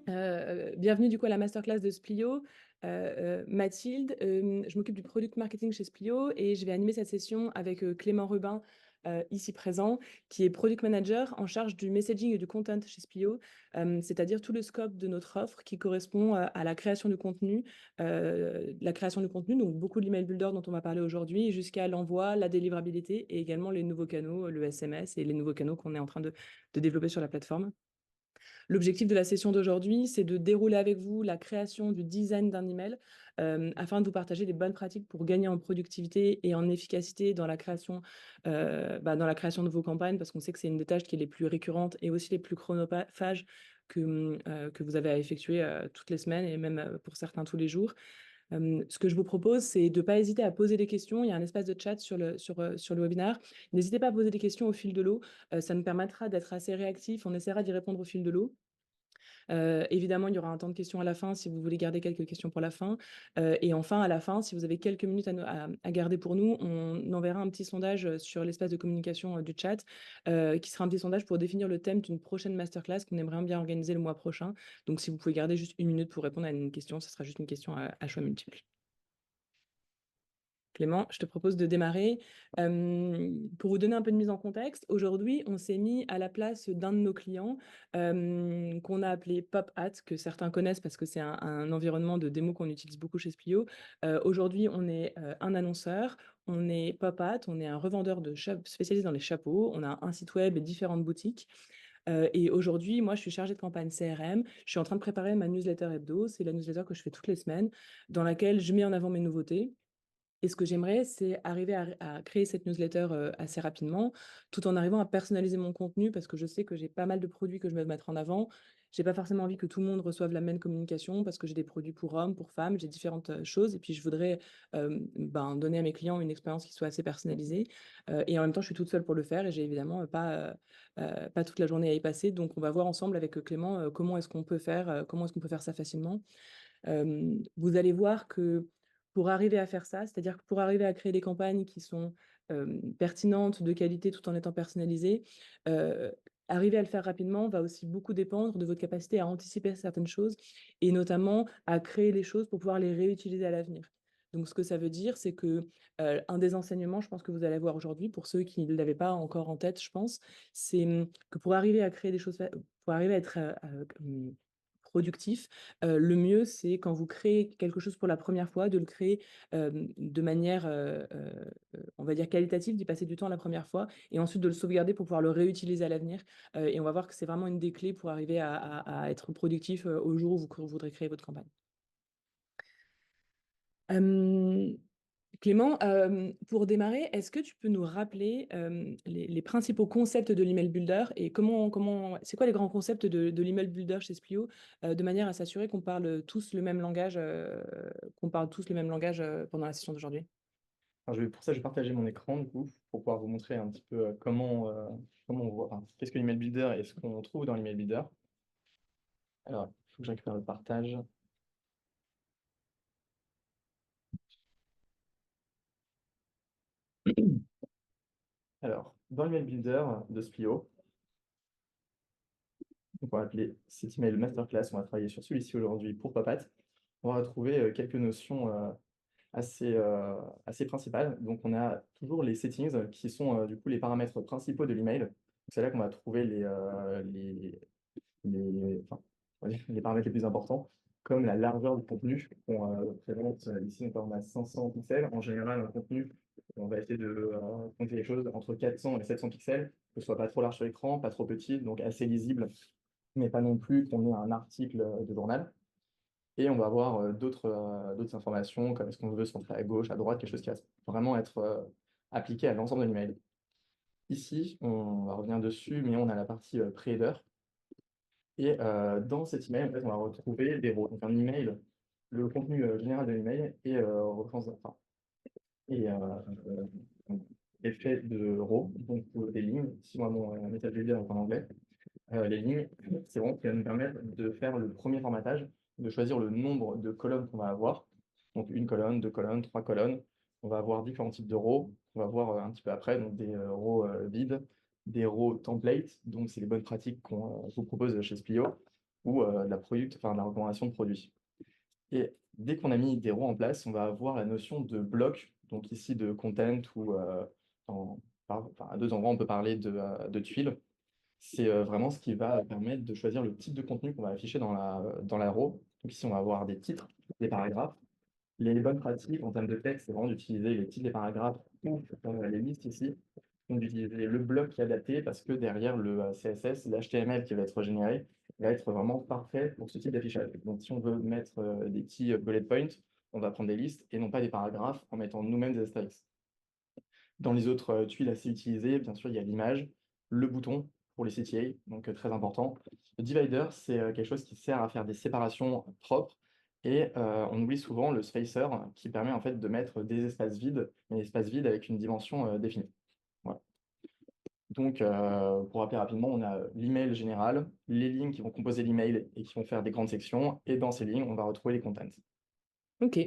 Bienvenue du coup à la masterclass de Splio. Mathilde, je m'occupe du product marketing chez Splio et je vais animer cette session avec Clément Rubin, ici présent, qui est product manager en charge du messaging et du content chez Splio, c'est-à-dire tout le scope de notre offre qui correspond à la création du contenu, donc beaucoup de l'email builder dont on va parler aujourd'hui, jusqu'à l'envoi, la délivrabilité et également les nouveaux canaux, le SMS et les nouveaux canaux qu'on est en train de développer sur la plateforme. L'objectif de la session d'aujourd'hui, c'est de dérouler avec vous la création du design d'un email afin de vous partager des bonnes pratiques pour gagner en productivité et en efficacité dans la création de vos campagnes, parce qu'on sait que c'est une des tâches qui est les plus récurrentes et aussi les plus chronophages que vous avez à effectuer toutes les semaines et même pour certains tous les jours. Ce que je vous propose, c'est de ne pas hésiter à poser des questions. Il y a un espace de chat sur le webinaire. N'hésitez pas à poser des questions au fil de l'eau. Ça nous permettra d'être assez réactifs. On essaiera d'y répondre au fil de l'eau. Évidemment, il y aura un temps de questions à la fin si vous voulez garder quelques questions pour la fin. Et enfin, à la fin, si vous avez quelques minutes à garder pour nous, on enverra un petit sondage sur l'espace de communication du chat, qui sera un petit sondage pour définir le thème d'une prochaine masterclass qu'on aimerait bien organiser le mois prochain. Donc, si vous pouvez garder juste une minute pour répondre à une question, ce sera juste une question à choix multiple. Clément, je te propose de démarrer. Pour vous donner un peu de mise en contexte, aujourd'hui, on s'est mis à la place d'un de nos clients qu'on a appelé PopHat, que certains connaissent parce que c'est un environnement de démo qu'on utilise beaucoup chez Splio. Aujourd'hui, on est un annonceur, on est PopHat, on est un revendeur spécialisé dans les chapeaux, on a un site web et différentes boutiques. Et aujourd'hui, moi, je suis chargée de campagne CRM. Je suis en train de préparer ma newsletter hebdo. C'est la newsletter que je fais toutes les semaines, dans laquelle je mets en avant mes nouveautés. Et ce que j'aimerais, c'est arriver à créer cette newsletter assez rapidement, tout en arrivant à personnaliser mon contenu, parce que je sais que j'ai pas mal de produits que je veux mettre en avant. J'ai pas forcément envie que tout le monde reçoive la même communication, parce que j'ai des produits pour hommes, pour femmes, j'ai différentes choses, et puis je voudrais donner à mes clients une expérience qui soit assez personnalisée. Et en même temps, je suis toute seule pour le faire, et j'ai évidemment pas toute la journée à y passer. Donc, on va voir ensemble avec Clément comment est-ce qu'on peut faire ça facilement. Vous allez voir que pour arriver à faire ça, c'est-à-dire que pour arriver à créer des campagnes qui sont pertinentes, de qualité, tout en étant personnalisées, euh, arriver à le faire rapidement va aussi beaucoup dépendre de votre capacité à anticiper certaines choses et notamment à créer les choses pour pouvoir les réutiliser à l'avenir. Donc, ce que ça veut dire, c'est que un des enseignements, je pense que vous allez voir aujourd'hui, pour ceux qui ne l'avaient pas encore en tête, je pense, c'est que pour arriver à créer des choses, pour arriver à être productif, le mieux, c'est quand vous créez quelque chose pour la première fois, de le créer de manière, on va dire, qualitative, d'y passer du temps la première fois, et ensuite de le sauvegarder pour pouvoir le réutiliser à l'avenir. Et on va voir que c'est vraiment une des clés pour arriver à être productif au jour où vous voudrez créer votre campagne. Euh, Clément, pour démarrer, est-ce que tu peux nous rappeler les principaux concepts de l'email builder et c'est quoi les grands concepts de l'email builder chez Splio, de manière à s'assurer qu'on parle tous le même langage pendant la session d'aujourd'hui? Alors, pour ça, je vais partager mon écran du coup pour pouvoir vous montrer un petit peu comment on voit, enfin, qu'est-ce que l'email builder et ce qu'on trouve dans l'email builder. Alors, il faut que je récupère le partage. Alors, dans l'email builder de Splio, donc on va appeler cet email masterclass. On va travailler sur celui-ci aujourd'hui pour Papat. On va retrouver quelques notions assez principales. Donc, on a toujours les settings qui sont du coup les paramètres principaux de l'email. C'est là qu'on va trouver enfin, on va dire les paramètres les plus importants, comme la largeur du contenu. On présente ici, on a 500 pixels. En général, un contenu, on va essayer de compter les choses entre 400 et 700 pixels, que ce soit pas trop large sur l'écran, pas trop petit, donc assez lisible, mais pas non plus qu'on ait un article de journal. Et on va avoir d'autres informations, comme est-ce qu'on veut centrer à gauche, à droite, quelque chose qui va vraiment être appliqué à l'ensemble de l'email. Ici, on va revenir dessus, mais on a la partie pre-header. Et dans cet email, en fait, on va retrouver des rôles. Donc un email, le contenu général de l'email est, enfin, est, est fait de rows, donc des lignes. Si moi mon message builder est en anglais, les lignes, c'est vraiment ce qui va nous permettre de faire le premier formatage, de choisir le nombre de colonnes qu'on va avoir. Donc une colonne, deux colonnes, trois colonnes. On va avoir différents types de rows. On va voir un petit peu après, donc des rows vides, des rows templates. Donc c'est les bonnes pratiques qu'on vous propose chez Splio. ou de la recommandation de produits. Et dès qu'on a mis des rows en place, on va avoir la notion de bloc, donc ici de content ou à deux endroits, on peut parler de tuiles. C'est vraiment ce qui va permettre de choisir le type de contenu qu'on va afficher dans la row. Donc ici, on va avoir des titres, des paragraphes. Les bonnes pratiques en termes de texte, c'est vraiment d'utiliser les titres des paragraphes ou les listes ici. Donc d'utiliser le bloc qui est adapté parce que derrière le CSS, l'HTML qui va être généré va être vraiment parfait pour ce type d'affichage. Donc si on veut mettre des petits bullet points, on va prendre des listes et non pas des paragraphes en mettant nous-mêmes des astérisques. Dans les autres tuiles assez utilisées, bien sûr, il y a l'image, le bouton pour les CTA, donc très important. Le divider, c'est quelque chose qui sert à faire des séparations propres et on oublie souvent le spacer qui permet en fait de mettre des espaces vides, mais des espaces vides avec une dimension définie. Voilà. Donc, pour rappeler rapidement, on a l'email général, les lignes qui vont composer l'email et qui vont faire des grandes sections, et dans ces lignes, on va retrouver les contents. OK,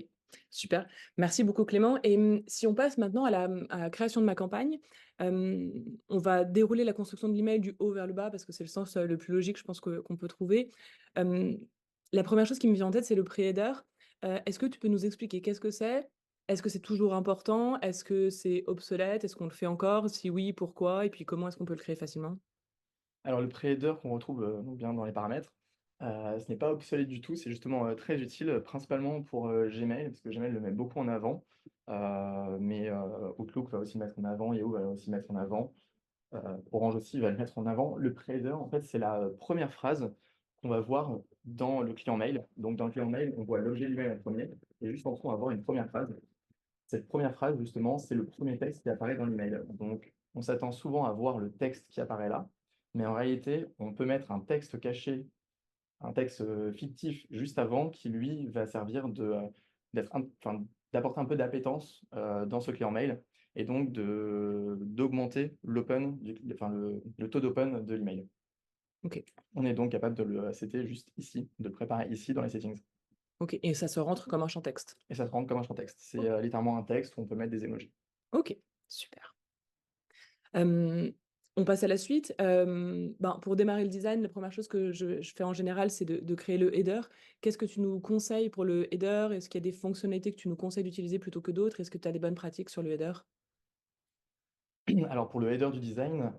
super. Merci beaucoup Clément et si on passe maintenant à la création de ma campagne, on va dérouler la construction de l'email du haut vers le bas parce que c'est le sens, le plus logique je pense qu'on peut trouver. Hem, la première chose qui me vient en tête, c'est le pré-header. Est-ce que tu peux nous expliquer qu'est-ce que c'est? Est-ce que c'est toujours important? Est-ce que c'est obsolète? Est-ce qu'on le fait encore? Si oui, pourquoi? Et puis comment est-ce qu'on peut le créer facilement? Alors le pre-header qu'on retrouve, donc bien dans les paramètres, ce n'est pas obsolète du tout, c'est justement, très utile, principalement pour, Gmail, parce que Gmail le met beaucoup en avant, mais Outlook va aussi le mettre en avant, Yahoo va aussi le mettre en avant, heu, Orange aussi va le mettre en avant. Le pre-header, en fait, c'est la, 1re phrase qu'on va voir dans le client mail. Donc dans le client mail, on voit l'objet du mail en premier et juste en dessous, on va voir une première phrase. Cette première phrase, justement, c'est le premier texte qui apparaît dans l'email. Donc, on s'attend souvent à voir le texte qui apparaît là, mais en réalité, on peut mettre un texte caché, un texte fictif juste avant, qui lui va servir d'apporter un peu d'appétence dans ce client mail, et donc d'augmenter l'open, le taux d'open de l'email. OK, On est donc capable de le setter juste ici, de le préparer ici dans les settings. OK et ça se rentre comme un champ texte? Et ça se rend comme un champ texte. C'est littéralement un texte où on peut mettre des emojis. OK, super. Hem, on passe à la suite. Ben, pour démarrer le design, la première chose que je fais en général, c'est de créer le header. Qu'est-ce que tu nous conseilles pour le header? Est-ce qu'il y a des fonctionnalités que tu nous conseilles d'utiliser plutôt que d'autres? Est-ce que tu as des bonnes pratiques sur le header? Alors pour le header du design,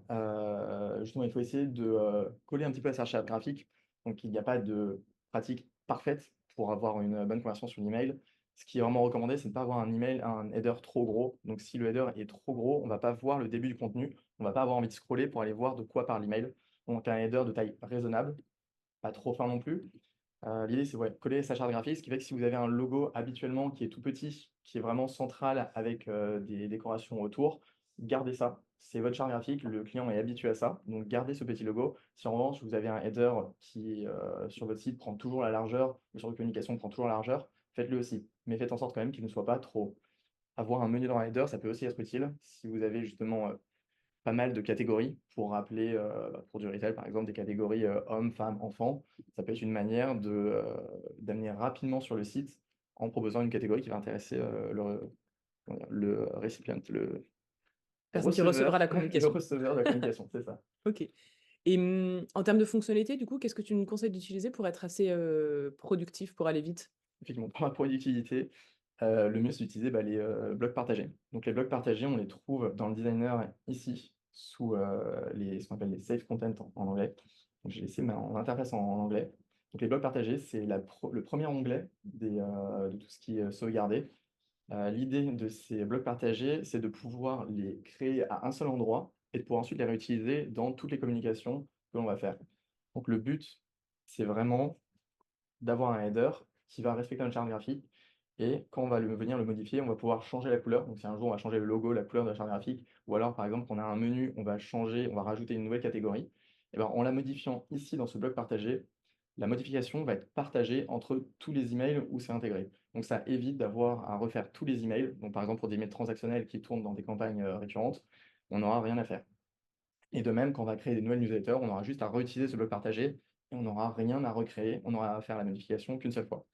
justement, il faut essayer de, coller un petit peu à sa charte graphique. Donc il n'y a pas de pratique parfaite pour avoir une bonne conversion sur l'email. Ce qui est vraiment recommandé, c'est de ne pas avoir un header trop gros. Donc si le header est trop gros, on ne va pas voir le début du contenu, on ne va pas avoir envie de scroller pour aller voir de quoi parle l'email. Donc un header de taille raisonnable, pas trop fin non plus. L'idée, c'est, ouais, coller sa charte graphique, ce qui fait que si vous avez un logo habituellement qui est tout petit, qui est vraiment central avec, des décorations autour, gardez ça. C'est votre charte graphique, le client est habitué à ça, donc gardez ce petit logo. Si en revanche, vous avez un header qui, sur votre site prend toujours la largeur, ou sur votre communication prend toujours la largeur, faites-le aussi. Mais faites en sorte quand même qu'il ne soit pas trop haut. Avoir un menu dans un header, ça peut aussi être utile si vous avez justement, pas mal de catégories pour rappeler, pour du retail, par exemple, des catégories, hommes, femmes, enfants. Ça peut être une manière d'amener rapidement sur le site en proposant une catégorie qui va intéresser, comment dire? Le récipient, le Personne qui recevra la le communication. receveur de la communication, c'est ça. OK et en termes de fonctionnalité, du coup, qu'est-ce que tu nous conseilles d'utiliser pour être assez, productif, pour aller vite? Effectivement, pour la productivité, le mieux, c'est d'utiliser, bah, les, blocs partagés. Donc les blocs partagés, on les trouve dans le designer ici, sous, ce qu'on appelle les save content en anglais. Donc j'ai laissé mon interface en anglais. Donc les blocs partagés, c'est le premier onglet de tout ce qui est sauvegardé. L'idée de ces blocs partagés, c'est de pouvoir les créer à un seul endroit et de pouvoir ensuite les réutiliser dans toutes les communications que l'on va faire. Donc le but, c'est vraiment d'avoir un header qui va respecter notre charte graphique, et quand on va venir le modifier, on va pouvoir changer la couleur. Donc si un jour on va changer le logo, la couleur de la charte graphique, ou alors par exemple qu'on a un menu, on va rajouter une nouvelle catégorie, et ben, en la modifiant ici dans ce bloc partagé, la modification va être partagée entre tous les emails où c'est intégré. Donc ça évite d'avoir à refaire tous les emails. Donc par exemple pour des emails transactionnels qui tournent dans des campagnes récurrentes, on n'aura rien à faire. Et de même, quand on va créer des nouvelles newsletters, on aura juste à réutiliser ce bloc partagé et on n'aura rien à recréer, on aura à faire la modification qu'une seule fois.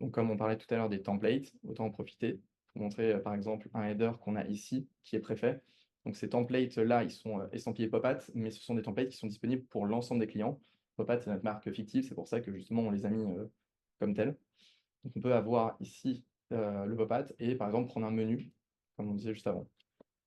Donc comme on parlait tout à l'heure des templates, autant en profiter pour montrer, par exemple, un header qu'on a ici qui est préfet. Donc ces templates-là, ils sont estampillés Pop-at, mais ce sont des templates qui sont disponibles pour l'ensemble des clients. Popat, c'est notre marque fictive, c'est pour ça que justement on les a mis comme tels. Donc on peut avoir ici le Popat et par exemple prendre un menu, comme on disait juste avant.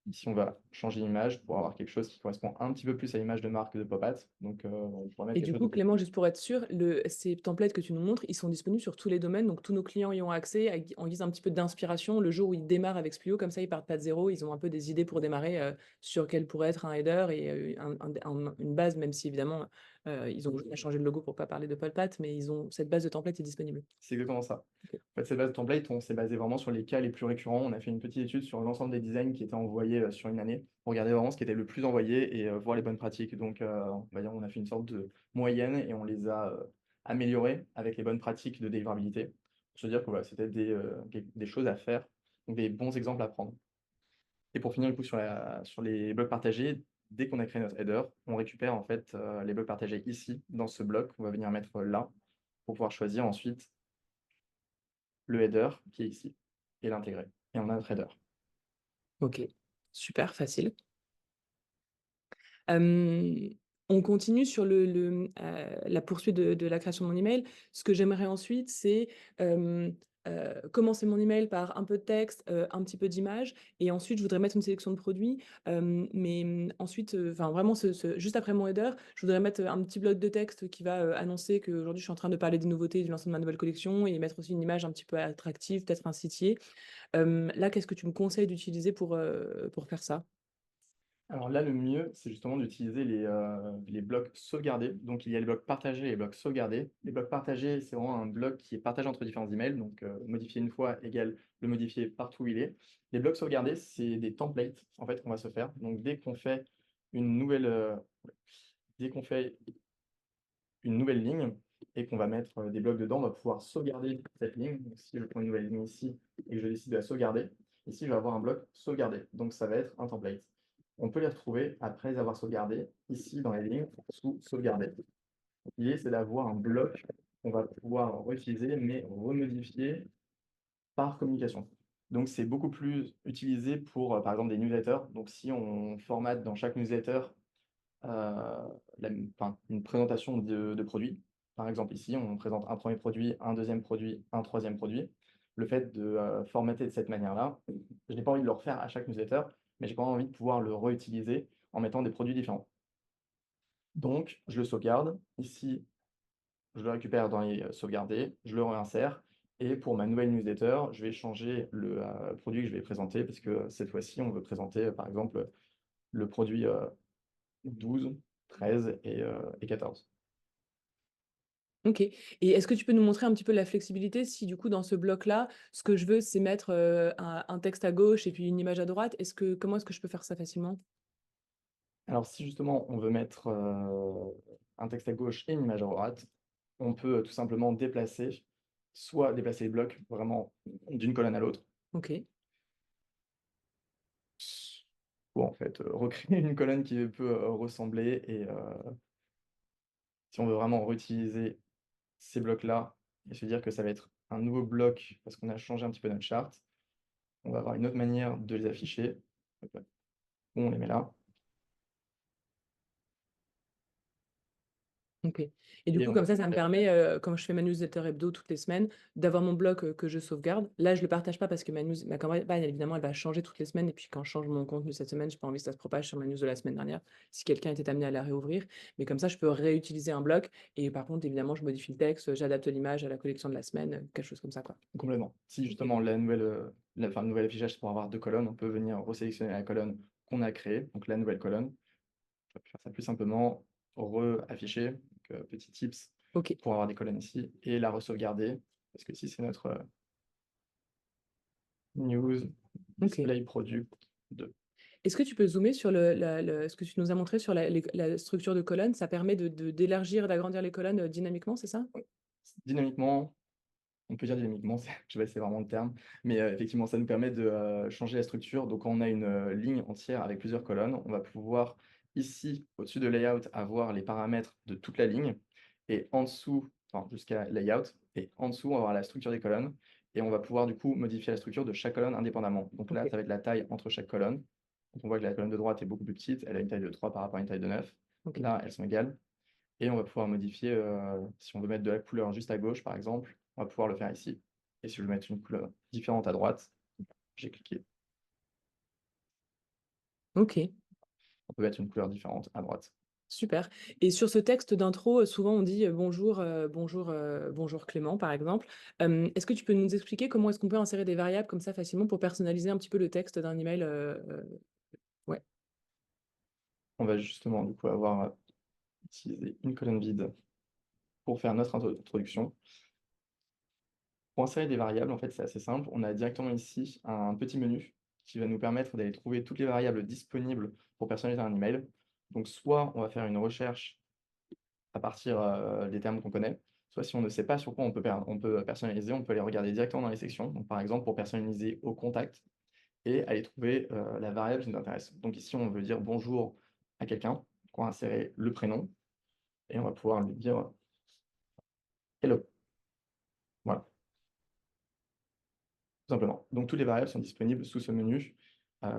Ici, on va changer l'image pour avoir quelque chose qui correspond un petit peu plus à l'image de marque de Popat. Donc, on pourrait mettre Et quelque du chose coup, de plus. Clément, juste pour être sûr, ces templates que tu nous montres, ils sont disponibles sur tous les domaines, donc tous nos clients y ont accès en guise un petit peu d'inspiration le jour où ils démarrent avec Splio, comme ça ils partent pas de zéro, ils ont un peu des idées pour démarrer sur quel pourrait être un header et une base, même si évidemment ils ont changé le logo pour pas parler de Polpat, mais ils ont cette base de template est disponible. C'est exactement ça. Ok. En fait, cette base de template, on s'est basé vraiment sur les cas les plus récurrents. On a fait une petite étude sur l'ensemble des designs qui étaient envoyés sur une année pour regarder vraiment ce qui était le plus envoyé et voir les bonnes pratiques. Donc, on va dire, on a fait une sorte de moyenne et on les a améliorés avec les bonnes pratiques de délivrabilité pour se dire que voilà, c'était des choses à faire, donc des bons exemples à prendre. Et pour finir, du coup, sur les blocs partagés, dès qu'on a créé notre header, on récupère en fait les blocs partagés ici, dans ce bloc. On va venir mettre là pour pouvoir choisir ensuite le header qui est ici et l'intégrer. Et on a notre header. Ok, super facile. Euh, on continue sur la poursuite de la création de mon email. Ce que j'aimerais ensuite, c'est commencer mon email par un peu de texte, un petit peu d'image, et ensuite je voudrais mettre une sélection de produits. Mais ensuite, enfin vraiment, juste après mon header, je voudrais mettre un petit bloc de texte qui va annoncer qu'aujourd'hui je suis en train de parler des nouveautés, du lancement de ma nouvelle collection, et mettre aussi une image un petit peu attractive, peut-être un sitier. Là, qu'est-ce que tu me conseilles d'utiliser pour faire ça? Alors là, le mieux, c'est justement d'utiliser les blocs sauvegardés. Donc, il y a les blocs partagés et les blocs sauvegardés. Les blocs partagés, c'est vraiment un bloc qui est partagé entre différents emails. Donc, modifier une fois égale le modifier partout où il est. Les blocs sauvegardés, c'est des templates, en fait, qu'on va se faire. Donc, une nouvelle, dès qu'on fait une nouvelle ligne et qu'on va mettre des blocs dedans, on va pouvoir sauvegarder cette ligne. Donc, si je prends une nouvelle ligne ici et que je décide de la sauvegarder, ici, je vais avoir un bloc sauvegardé. Donc, ça va être un template. On peut les retrouver après les avoir sauvegardés, ici dans les lignes, sous sauvegarder. L'idée, c'est d'avoir un bloc qu'on va pouvoir réutiliser, mais remodifier par communication. Donc, c'est beaucoup plus utilisé pour, par exemple, des newsletters. Donc, si on formate dans chaque newsletter une présentation de produits. Par exemple, ici, on présente un premier produit, un deuxième produit, un troisième produit. Le fait de formater de cette manière-là, je n'ai pas envie de le refaire à chaque newsletter, mais j'ai pas envie de pouvoir le réutiliser en mettant des produits différents. Donc, je le sauvegarde. Ici, je le récupère dans les sauvegardés, je le réinsère. Et pour ma nouvelle newsletter, je vais changer le produit que je vais présenter parce que cette fois-ci, on veut présenter, par exemple, le produit 12, 13 et 14. Ok. Et est-ce que tu peux nous montrer un petit peu la flexibilité si du coup dans ce bloc-là, ce que je veux, c'est mettre un texte à gauche et puis une image à droite. Comment est-ce que je peux faire ça facilement? Alors si justement on veut mettre un texte à gauche et une image à droite, on peut tout simplement soit déplacer les blocs vraiment d'une colonne à l'autre, Ok. ou en fait recréer une colonne qui peut ressembler. Et si on veut vraiment réutiliser ces blocs-là et se dire que ça va être un nouveau bloc parce qu'on a changé un petit peu notre charte, on va avoir une autre manière de les afficher. Hop là. On les met là. Ok. Et du Et coup, on comme va ça me permet, quand je fais ma newsletter hebdo toutes les semaines, d'avoir mon bloc que je sauvegarde. Là, je le partage pas parce que ma campagne, évidemment, elle va changer toutes les semaines. Et puis, quand je change mon contenu cette semaine, j'ai pas envie que ça se propage sur ma news de la semaine dernière, si quelqu'un était amené à la réouvrir. Mais comme ça, je peux réutiliser un bloc. Et par contre, évidemment, je modifie le texte, j'adapte l'image à la collection de la semaine, quelque chose comme ça, quoi. complètement. Si Ok. justement le nouvel affichage, c'est pour avoir deux colonnes, on peut venir resélectionner la colonne qu'on a créée, donc la nouvelle colonne. On peut faire ça plus simplement, re-afficher, donc, petit tips Ok. pour avoir des colonnes ici, et la re-sauvegarder, parce que ici c'est notre news Ok. display product 2. Est-ce que tu peux zoomer sur ce que tu nous as montré sur la structure de colonne? Ça permet d'élargir, d'agrandir les colonnes dynamiquement, c'est ça? Dynamiquement, on peut dire dynamiquement, je sais pas si c'est vraiment le terme, mais effectivement, ça nous permet de changer la structure. Donc, quand on a une ligne entière avec plusieurs colonnes, on va pouvoir ici, au-dessus de layout, avoir les paramètres de toute la ligne, et en dessous, enfin, jusqu'à layout, et en dessous, on va avoir la structure des colonnes, et on va pouvoir du coup modifier la structure de chaque colonne indépendamment. Donc là, Ok. ça va être la taille entre chaque colonne. Donc, on voit que la colonne de droite est beaucoup plus petite, elle a une taille de 3 par rapport à une taille de 9. Ok. Là, elles sont égales. Et on va pouvoir modifier, si on veut mettre de la couleur juste à gauche, par exemple, on va pouvoir le faire ici. Et si je veux mettre une couleur différente à droite, j'ai cliqué. OK. On peut mettre une couleur différente à droite. Super. Et sur ce texte d'intro, souvent on dit, «Bonjour, bonjour Clément», par exemple. Est-ce que tu peux nous expliquer comment est-ce qu'on peut insérer des variables comme ça facilement pour personnaliser un petit peu le texte d'un email, ouais. On va justement du coup avoir utilisé une colonne vide pour faire notre introduction. Pour insérer des variables, en fait, c'est assez simple. On a directement ici un petit menu qui va nous permettre d'aller trouver toutes les variables disponibles pour personnaliser un email. Donc soit on va faire une recherche à partir, des termes qu'on connaît, soit si on ne sait pas sur quoi on peut personnaliser, on peut aller regarder directement dans les sections. Donc par exemple, pour personnaliser au contact et aller trouver, la variable qui nous intéresse. Donc ici, on veut dire bonjour à quelqu'un, donc on va insérer le prénom et on va pouvoir lui dire hello. Voilà, tout simplement. Donc toutes les variables sont disponibles sous ce menu, heu,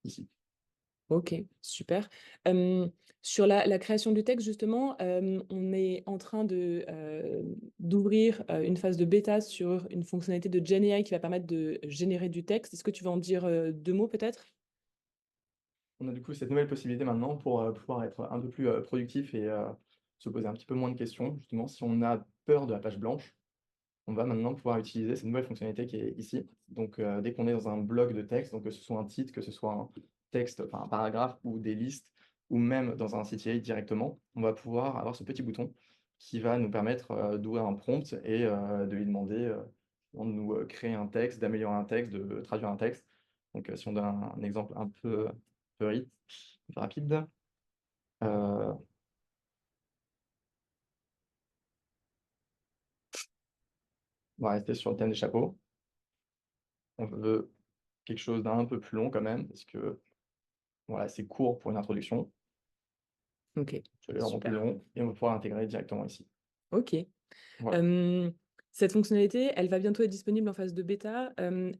ici. OK, super. Hem, sur la création du texte justement, on est en train d'ouvrir, une phase de bêta sur une fonctionnalité de Gen AI qui va permettre de générer du texte. Est-ce que tu veux en dire, 2 mots peut-être? On a du coup cette nouvelle possibilité maintenant pour, pouvoir être un peu plus, productif et se poser un petit peu moins de questions. Justement, si on a peur de la page blanche, on va maintenant pouvoir utiliser cette nouvelle fonctionnalité qui est ici. Donc, dès qu'on est dans un bloc de texte, donc que ce soit un titre, que ce soit un texte, enfin un paragraphe ou des listes, ou même dans un CTA directement, on va pouvoir avoir ce petit bouton qui va nous permettre, d'ouvrir un prompt et de lui demander, de nous, créer un texte, d'améliorer un texte, de traduire un texte. Donc, si on donne un exemple un peu rapide, heu, on va rester sur le thème des chapeaux. On veut quelque chose d'un peu plus long quand même parce que, voilà, c'est court pour une introduction. OK, Je vais le rendre plus super. long et on va pouvoir l'intégrer directement ici. OK. Voilà. Hem, cette fonctionnalité, elle va bientôt être disponible en phase de bêta.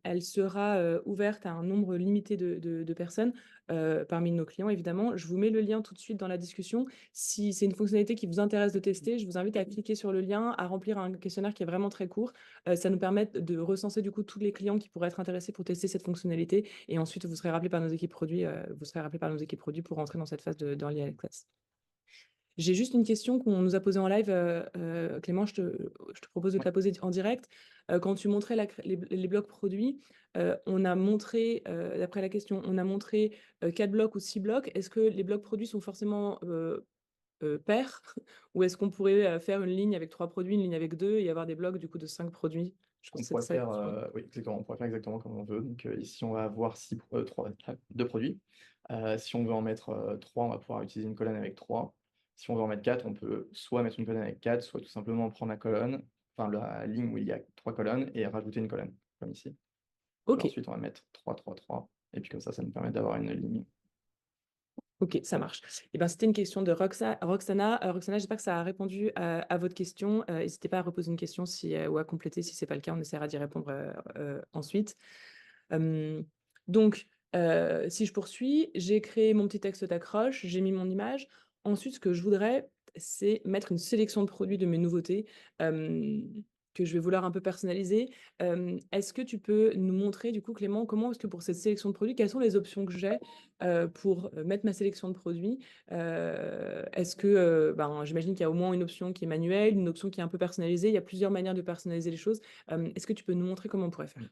Elle sera, ouverte à un nombre limité de personnes, parmi nos clients évidemment. Je vous mets le lien tout de suite dans la discussion. Si c'est une fonctionnalité qui vous intéresse de tester, je vous invite à cliquer sur le lien, à remplir un questionnaire qui est vraiment très court. Ça nous permet de recenser du coup tous les clients qui pourraient être intéressés pour tester cette fonctionnalité et ensuite vous serez rappelé par nos équipes produits, vous serez rappelé par nos équipes produits pour rentrer dans cette phase de d'early access. J'ai juste une question qu'on nous a posée en live, Clément, je te propose de te Ouais. la poser en direct. Quand tu montrais les blocs produits, on a montré, d'après la question, on a montré, 4 blocs ou 6 blocs. Est-ce que les blocs produits sont forcément, pairs? Ou est-ce qu'on pourrait, faire une ligne avec 3 produits, une ligne avec 2 et avoir des blocs du coup de 5 produits? Je pense On que c'était pourrait ça la faire, question. oui, exactement, on pourrait faire exactement comme on veut. Donc, ici, on va avoir 2 produits. Si on veut en mettre, 3, on va pouvoir utiliser une colonne avec 3. Si on veut en mettre 4, on peut soit mettre une colonne avec 4, soit tout simplement prendre la colonne, enfin la ligne où il y a 3 colonnes et rajouter une colonne, comme ici. Puis OK. ensuite, on va mettre 3, 3, 3, et puis comme ça nous permet d'avoir une ligne. OK, ça marche. Et ben, c'était une question de Roxana. Roxana, j'espère que ça a répondu à votre question. N'hésitez pas à reposer une question si, ou à compléter si c'est pas le cas, on essaiera d'y répondre, ensuite. Hem, donc, si je poursuis, j'ai créé mon petit texte d'accroche, j'ai mis mon image. Ensuite, ce que je voudrais, c'est mettre une sélection de produits de mes nouveautés, que je vais vouloir un peu personnaliser. Est-ce que tu peux nous montrer, du coup, Clément, comment est-ce que pour cette sélection de produits, quelles sont les options que j'ai, pour, mettre ma sélection de produits? Est-ce que, ben, j'imagine qu'il y a au moins une option qui est manuelle, une option qui est un peu personnalisée. Il y a plusieurs manières de personnaliser les choses. Est-ce que tu peux nous montrer comment on pourrait Mmh. faire?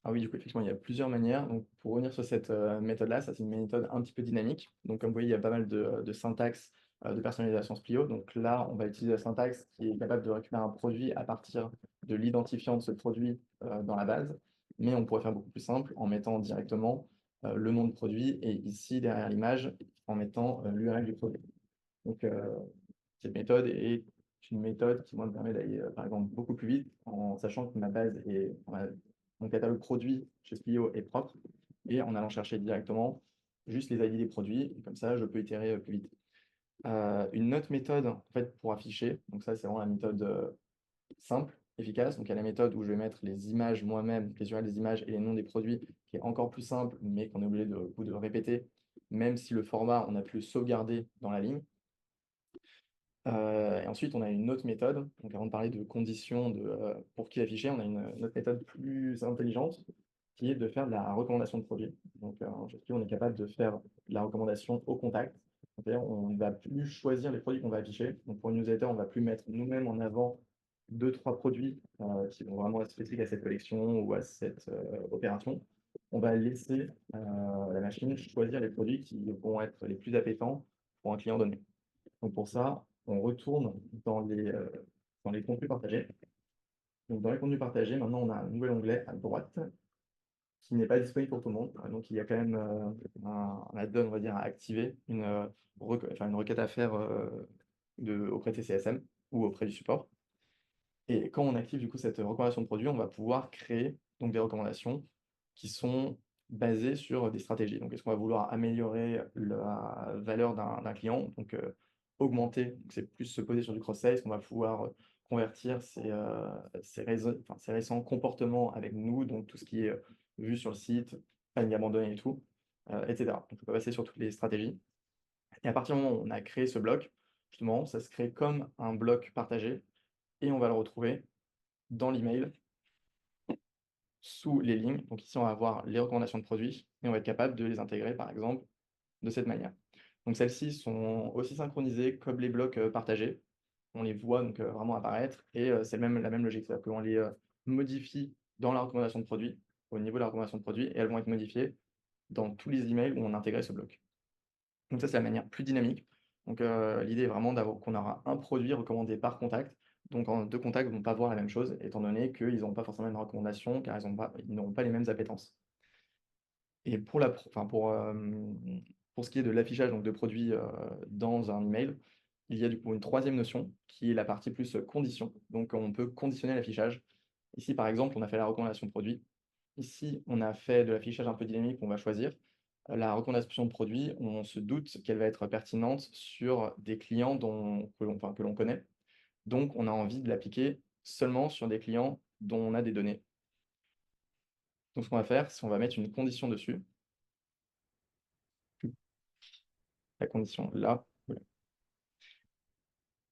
Ah oui, du coup, effectivement, il y a plusieurs manières. Donc, pour revenir sur cette, méthode-là, ça, c'est une méthode un petit peu dynamique. Donc, comme vous voyez, il y a pas mal de syntaxe, de personnalisation Splio. Donc là, on va utiliser la syntaxe qui est capable de récupérer un produit à partir de l'identifiant de ce produit, dans la base. Mais on pourrait faire beaucoup plus simple en mettant directement, le nom de produit et ici, derrière l'image, en mettant, l'URL du produit. Donc, cette méthode est une méthode qui, moi, me permet d'aller, par exemple, beaucoup plus vite en sachant que ma base est mon catalogue produit chez Splio est propre et en allant chercher directement juste les ID des produits et comme ça, je peux itérer, plus vite. Une autre méthode, en fait, pour afficher, donc ça, c'est vraiment la méthode, simple, efficace. Donc il y a la méthode où je vais mettre les images moi-même, les URL des images et les noms des produits, qui est encore plus simple, mais qu'on est obligé de répéter, même si le format, on a pu le sauvegarder dans la ligne. Et ensuite, on a une autre méthode. Donc avant de parler de conditions pour qui afficher, on a une autre méthode plus intelligente qui est de faire de la recommandation de produits. Donc aujourd'hui, on est capable de faire de la recommandation au contact. C'est-à-dire, on ne va plus choisir les produits qu'on va afficher. Donc pour une newsletter, on ne va plus mettre nous-mêmes en avant deux, trois produits qui vont vraiment être spécifiques à cette collection ou à cette opération. On va laisser la machine choisir les produits qui vont être les plus appétants pour un client donné. Donc pour ça, on retourne dans les contenus partagés. Donc dans les contenus partagés, maintenant on a un nouvel onglet à droite qui n'est pas disponible pour tout le monde. Donc il y a quand même un add-on, on va dire, à activer, une requête à faire auprès de TCSM ou auprès du support. Et quand on active du coup cette recommandation de produit, on va pouvoir créer donc des recommandations qui sont basées sur des stratégies. Donc est-ce qu'on va vouloir améliorer la valeur d'un client, donc augmenter, donc c'est plus se poser sur du cross-sell, est-ce qu'on va pouvoir convertir ces récents comportements avec nous, donc tout ce qui est vu sur le site, panier abandonné et tout, etc. Donc on peut passer sur toutes les stratégies. Et à partir du moment où on a créé ce bloc, justement, ça se crée comme un bloc partagé et on va le retrouver dans l'email sous les lignes. Donc ici, on va avoir les recommandations de produits et on va être capable de les intégrer, par exemple, de cette manière. Donc celles-ci sont aussi synchronisées comme les blocs partagés. On les voit donc vraiment apparaître et c'est la même logique. C'est-à-dire qu'on les modifie dans la recommandation de produit, au niveau de la recommandation de produit, et elles vont être modifiées dans tous les emails où on a intégré ce bloc. Donc ça, c'est la manière plus dynamique. Donc l'idée est vraiment qu'on aura un produit recommandé par contact. Donc deux contacts ne vont pas voir la même chose, étant donné qu'ils n'auront pas forcément la même recommandation, car ils n'auront pas les mêmes appétences. Et pour ce qui est de l'affichage donc de produits dans un email, il y a du coup une troisième notion qui est la partie plus condition. Donc on peut conditionner l'affichage. Ici, par exemple, on a fait la recommandation de produit. Ici, on a fait de l'affichage un peu dynamique, on va choisir. La recommandation de produit, on se doute qu'elle va être pertinente sur des clients que l'on connaît. Donc, on a envie de l'appliquer seulement sur des clients dont on a des données. Donc, ce qu'on va faire, c'est qu'on va mettre une condition dessus. La condition là. Voilà.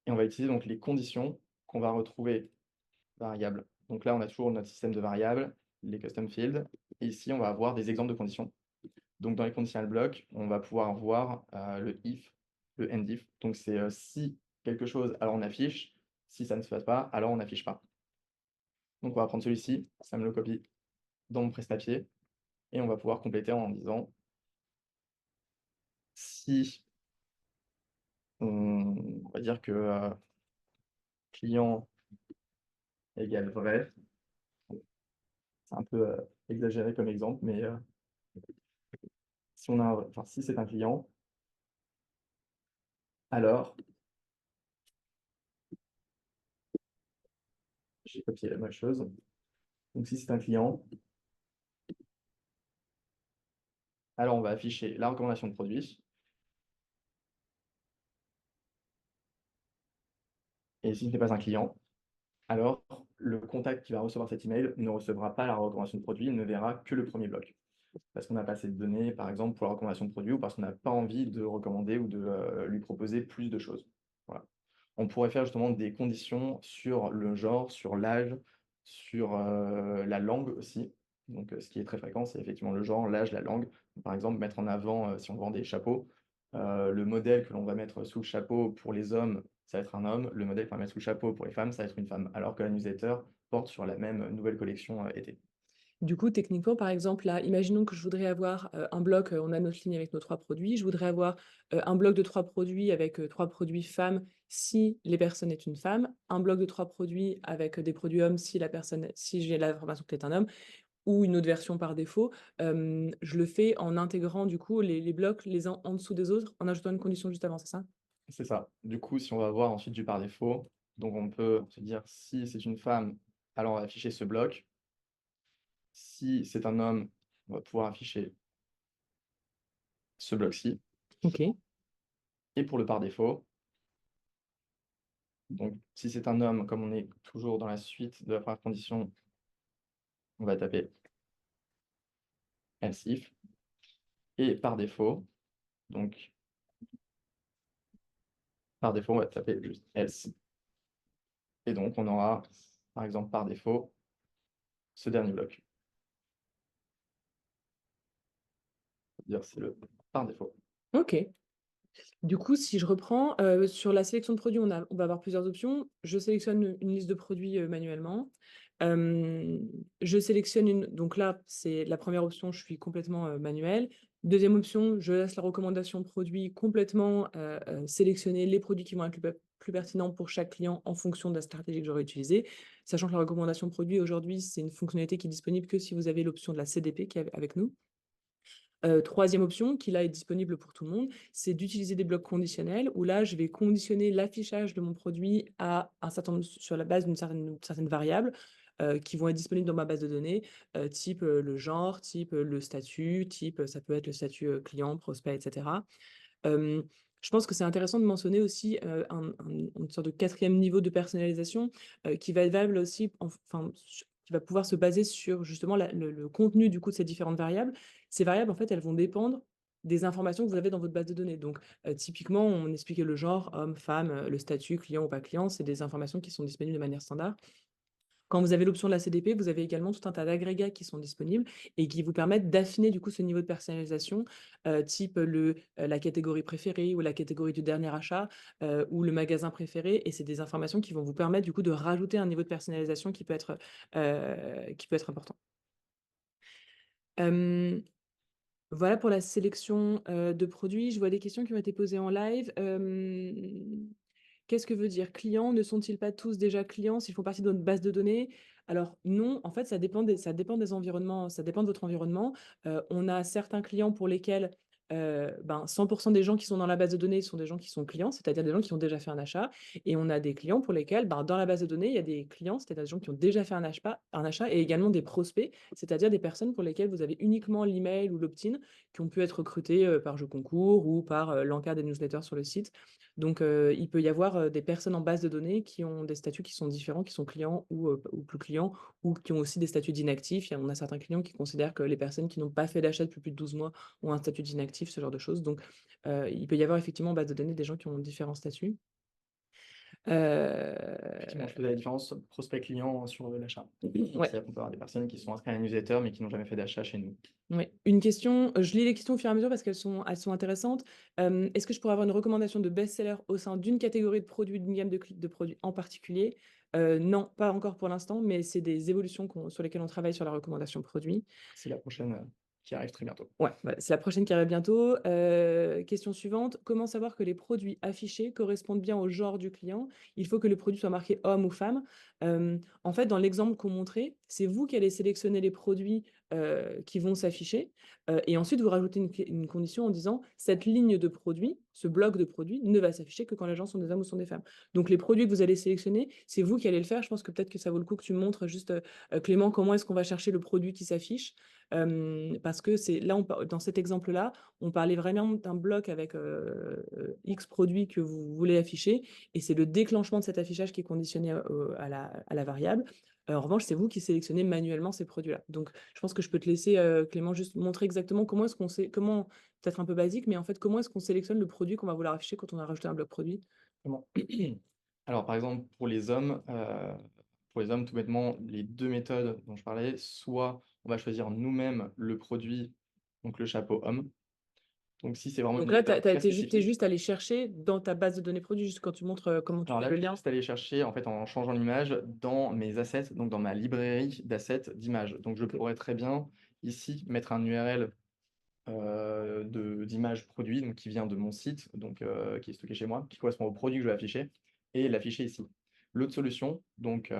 Et on va utiliser donc les conditions qu'on va retrouver variables. Donc là, on a toujours notre système de variables, les custom fields. Et ici, on va avoir des exemples de conditions. Donc dans les conditional blocks, on va pouvoir voir le if, le end if. Donc c'est si quelque chose, alors on affiche. Si ça ne se passe pas, alors on n'affiche pas. Donc on va prendre celui-ci, ça me le copie dans mon presse-papier. Et on va pouvoir compléter en disant si on va dire que client égale vrai. C'est un peu exagéré comme exemple, mais si c'est un client, alors j'ai copié la même chose. Donc si c'est un client, alors on va afficher la recommandation de produit. Et si ce n'est pas un client, alors le contact qui va recevoir cet email ne recevra pas la recommandation de produit, il ne verra que le premier bloc. Parce qu'on n'a pas assez de données, par exemple, pour la recommandation de produit, ou parce qu'on n'a pas envie de recommander ou de lui proposer plus de choses. Voilà. On pourrait faire justement des conditions sur le genre, sur l'âge, sur la langue aussi. Donc ce qui est très fréquent, c'est effectivement le genre, l'âge, la langue. Par exemple, mettre en avant, si on vend des chapeaux, le modèle que l'on va mettre sous le chapeau pour les hommes, ça va être un homme. Le modèle qu'on va mettre sous le chapeau pour les femmes, ça va être une femme. Alors que la newsletter porte sur la même nouvelle collection été. Du coup, techniquement, par exemple, là, imaginons que je voudrais avoir un bloc, on a notre ligne avec nos 3 produits. Je voudrais avoir un bloc de 3 produits avec 3 produits femmes si les personnes est une femme, un bloc de 3 produits avec des produits hommes si j'ai l'information que c'est un homme, ou une autre version par défaut. Je le fais en intégrant du coup les blocs les uns en dessous des autres, en ajoutant une condition juste avant, c'est ça? C'est ça. Du coup, si on va voir ensuite du par défaut, donc on peut se dire si c'est une femme, alors on va afficher ce bloc. Si c'est un homme, on va pouvoir afficher ce bloc-ci. OK. Et pour le par défaut, donc si c'est un homme, comme on est toujours dans la suite de la première condition, on va taper else if. Et par défaut, donc par défaut, on va taper juste else. Et donc, on aura, par exemple, par défaut, ce dernier bloc. Dire c'est le par défaut. OK. Du coup, si je reprends, sur la sélection de produits, on va avoir plusieurs options. Je sélectionne une liste de produits, manuellement. Je sélectionne donc là, c'est la première option, je suis complètement, manuel. Deuxième option, je laisse la recommandation de produits complètement, sélectionner les produits qui vont être plus pertinents pour chaque client en fonction de la stratégie que j'aurais utilisée. Sachant que la recommandation de produits aujourd'hui, c'est une fonctionnalité qui est disponible que si vous avez l'option de la CDP qui est avec nous. Troisième option, qui là est disponible pour tout le monde, c'est d'utiliser des blocs conditionnels où là, je vais conditionner l'affichage de mon produit à un certain nombre sur la base d'une certaine variable, qui vont être disponibles dans ma base de données, type, le genre, type, le statut, type, ça peut être le statut, client, prospect et cetera. Je pense que c'est intéressant de mentionner aussi, une sorte de quatrième niveau de personnalisation, qui va être valable aussi qui va pouvoir se baser sur justement le contenu du coup de ces différentes variables. Ces variables, en fait, elles vont dépendre des informations que vous avez dans votre base de données. Donc, typiquement, on expliquait le genre, homme, femme, le statut, client ou pas client, c'est des informations qui sont disponibles de manière standard. Quand vous avez l'option de la CDP, vous avez également tout un tas d'agrégats qui sont disponibles et qui vous permettent d'affiner du coup ce niveau de personnalisation, type la catégorie préférée ou la catégorie du dernier achat, ou le magasin préféré. Et c'est des informations qui vont vous permettre du coup de rajouter un niveau de personnalisation qui peut être important. Hem, voilà pour la sélection, de produits. Je vois des questions qui ont été posées en live. Qu'est-ce que veut dire clients? Ne sont-ils pas tous déjà clients s'ils font partie de notre base de données? Alors non, en fait, ça dépend des environnements, ça dépend de votre environnement. On a certains clients pour lesquels, 100 des gens qui sont dans la base de données sont des gens qui sont clients, c'est-à-dire des gens qui ont déjà fait un achat. Et on a des clients pour lesquels, dans la base de données, il y a des clients, c'est-à-dire des gens qui ont déjà fait un achat et également des prospects, c'est-à-dire des personnes pour lesquelles vous avez uniquement l'email ou l'opt-in qui ont pu être recrutés, par jeu concours ou par, l'encart des newsletters sur le site. Donc, il peut y avoir, des personnes en base de données qui ont des statuts qui sont différents, qui sont clients ou plus clients, ou qui ont aussi des statuts d'inactifs. On a certains clients qui considèrent que les personnes qui n'ont pas fait d'achat depuis plus de 12 mois ont un statut d'inactif, ce genre de choses. Donc, il peut y avoir effectivement en base de données des gens qui ont différents statuts. Effectivement, je faisais la différence prospect-client sur l'achat. Ouais. C'est-à-dire qu'on peut avoir des personnes qui sont inscrites à la newsletter, mais qui n'ont jamais fait d'achat chez nous. Oui, une question, je lis les questions au fur et à mesure parce elles sont intéressantes. Est-ce que je pourrais avoir une recommandation de best-seller au sein d'une catégorie de produits, d'une gamme de produits en particulier? Non, pas encore pour l'instant, mais c'est des évolutions sur lesquelles on travaille sur la recommandation produit. C'est la prochaine qui arrive très bientôt. Ouais, voilà, c'est la prochaine qui arrive bientôt. Question suivante, comment savoir que les produits affichés correspondent bien au genre du client? Il faut que le produit soit marqué homme ou femme. En fait, dans l'exemple qu'on montrait, c'est vous qui allez sélectionner les produits, qui vont s'afficher, et ensuite vous rajoutez une condition en disant: «Cette ligne de produits, ce bloc de produits ne va s'afficher que quand les gens sont des hommes ou sont des femmes». Donc les produits que vous allez sélectionner, c'est vous qui allez le faire. Je pense que peut-être que ça vaut le coup que tu me montres juste, Clément, comment est-ce qu'on va chercher le produit qui s'affiche? Parce que c'est là, dans cet exemple-là, on parlait vraiment d'un bloc avec X produits que vous voulez afficher, et c'est le déclenchement de cet affichage qui est conditionné à la variable. En revanche, c'est vous qui sélectionnez manuellement ces produits-là. Donc, je pense que je peux te laisser, Clément, juste montrer exactement comment est-ce qu'on sait, comment, peut-être un peu basique, mais en fait, comment est-ce qu'on sélectionne le produit qu'on va vouloir afficher quand on a rajouté un bloc produit? Comment Alors, par exemple, pour les hommes, tout bêtement, les deux méthodes dont je parlais, soit on va choisir nous-mêmes le produit, donc le chapeau homme. Donc, si c'est vraiment Donc une là, méthode très t'es spécifique, juste allé chercher dans ta base de données produits, juste quand tu montres comment tu alors fais là, le je suis lien. juste allé chercher, en fait, en changeant l'image, dans mes assets, donc dans ma librairie d'assets d'images. Donc, je pourrais très bien, ici, mettre un URL d'image produit, donc qui vient de mon site, donc qui est stocké chez moi, qui correspond au produit que je vais afficher, et l'afficher ici. L'autre solution, donc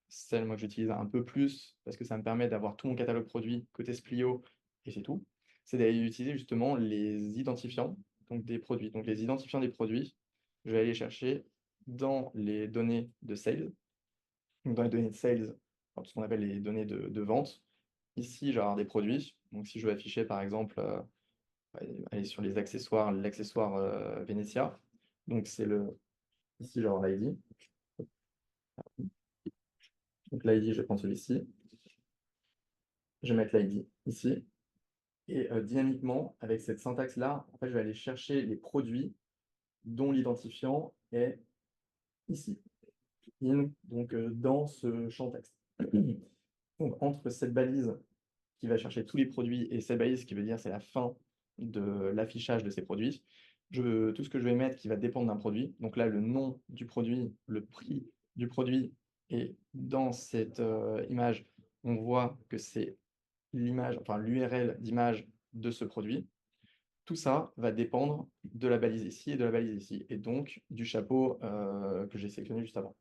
celle moi que j'utilise un peu plus, parce que ça me permet d'avoir tout mon catalogue produit côté Splio, et c'est tout, c'est d'aller utiliser justement les identifiants donc des produits. Donc les identifiants des produits, je vais aller chercher dans les données de sales, donc dans les données de sales, enfin, tout ce qu'on appelle les données de vente. Ici, je vais avoir des produits. Donc, si je veux afficher, par exemple, aller sur les accessoires, l'accessoire Venetia. Donc, c'est le. Ici, je vais avoir l'ID. Donc, l'ID, je vais prendre celui-ci. Je vais mettre l'ID ici. Et dynamiquement, avec cette syntaxe-là, en fait, je vais aller chercher les produits dont l'identifiant est ici, donc dans ce champ texte. Donc, entre cette balise qui va chercher tous les produits et cette balise qui veut dire c'est la fin de l'affichage de ces produits, tout ce que je vais mettre qui va dépendre d'un produit, donc là, le nom du produit, le prix du produit, et dans cette image, on voit que c'est l'image, enfin l'URL d'image de ce produit. Tout ça va dépendre de la balise ici et de la balise ici, et donc du chapeau que j'ai sélectionné juste avant.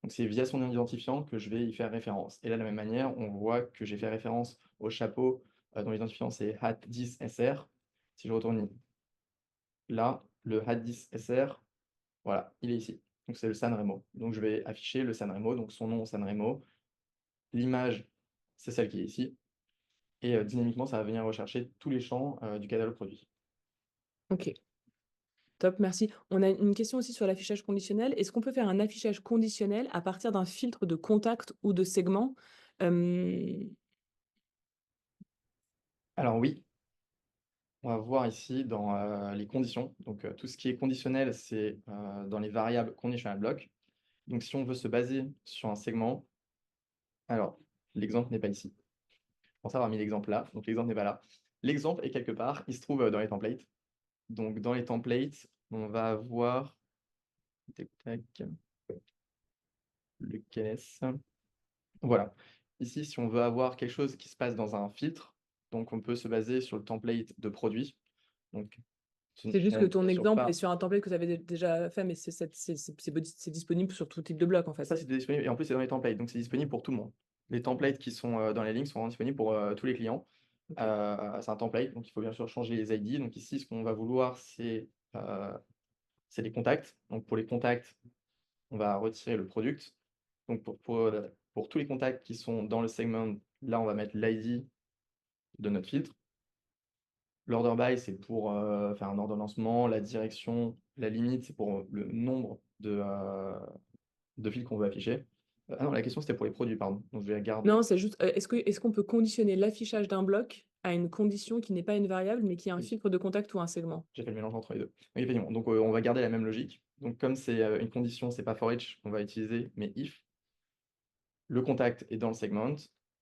Donc c'est via son identifiant que je vais y faire référence. Et là, de la même manière, on voit que j'ai fait référence au chapeau dont l'identifiant c'est hat10sr. Si je retourne là, le hat10sr, voilà, il est ici. Donc c'est le Sanremo. Donc je vais afficher le Sanremo, donc son nom Sanremo. L'image, c'est celle qui est ici. Et dynamiquement, ça va venir rechercher tous les champs du catalogue produit. Ok, top, merci. On a une question aussi sur l'affichage conditionnel. Est-ce qu'on peut faire un affichage conditionnel à partir d'un filtre de contact ou de segment? Alors oui, on va voir ici dans les conditions. Donc tout ce qui est conditionnel, c'est dans les variables conditional block. Donc si on veut se baser sur un segment, alors l'exemple n'est pas ici. Je pense avoir mis l'exemple là, donc l'exemple n'est pas là. L'exemple est quelque part, il se trouve dans les templates. Donc dans les templates, on va avoir tac, tac, lequel est-ce? Voilà. Ici, si on veut avoir quelque chose qui se passe dans un filtre, donc on peut se baser sur le template de produit. Donc, C'est juste que ton bien sûr exemple pas. est sur un template que tu avais déjà fait, mais c'est disponible sur tout type de bloc, en fait. Ça, c'est disponible, et en plus, c'est dans les templates, donc c'est disponible pour tout le monde. Les templates qui sont dans les lignes sont vraiment disponibles pour tous les clients. Ok. C'est un template, donc il faut bien sûr changer les ID. Donc ici, ce qu'on va vouloir, c'est les contacts. Donc pour les contacts, on va retirer le product. Donc pour tous les contacts qui sont dans le segment, là, on va mettre l'ID de notre filtre. L'order by, c'est pour faire un ordre de lancement. La direction, la limite, c'est pour le nombre de fils qu'on veut afficher. Ah non, la question, c'était pour les produits, pardon. Donc je vais la garder. Non, c'est juste, est-ce qu'on peut conditionner l'affichage d'un bloc à une condition qui n'est pas une variable, mais qui est un Oui. filtre de contact ou un segment? J'ai fait le mélange entre les deux. Donc, effectivement, donc on va garder la même logique. Donc comme c'est une condition, c'est pas for each qu'on va utiliser, mais if. Le contact est dans le segment.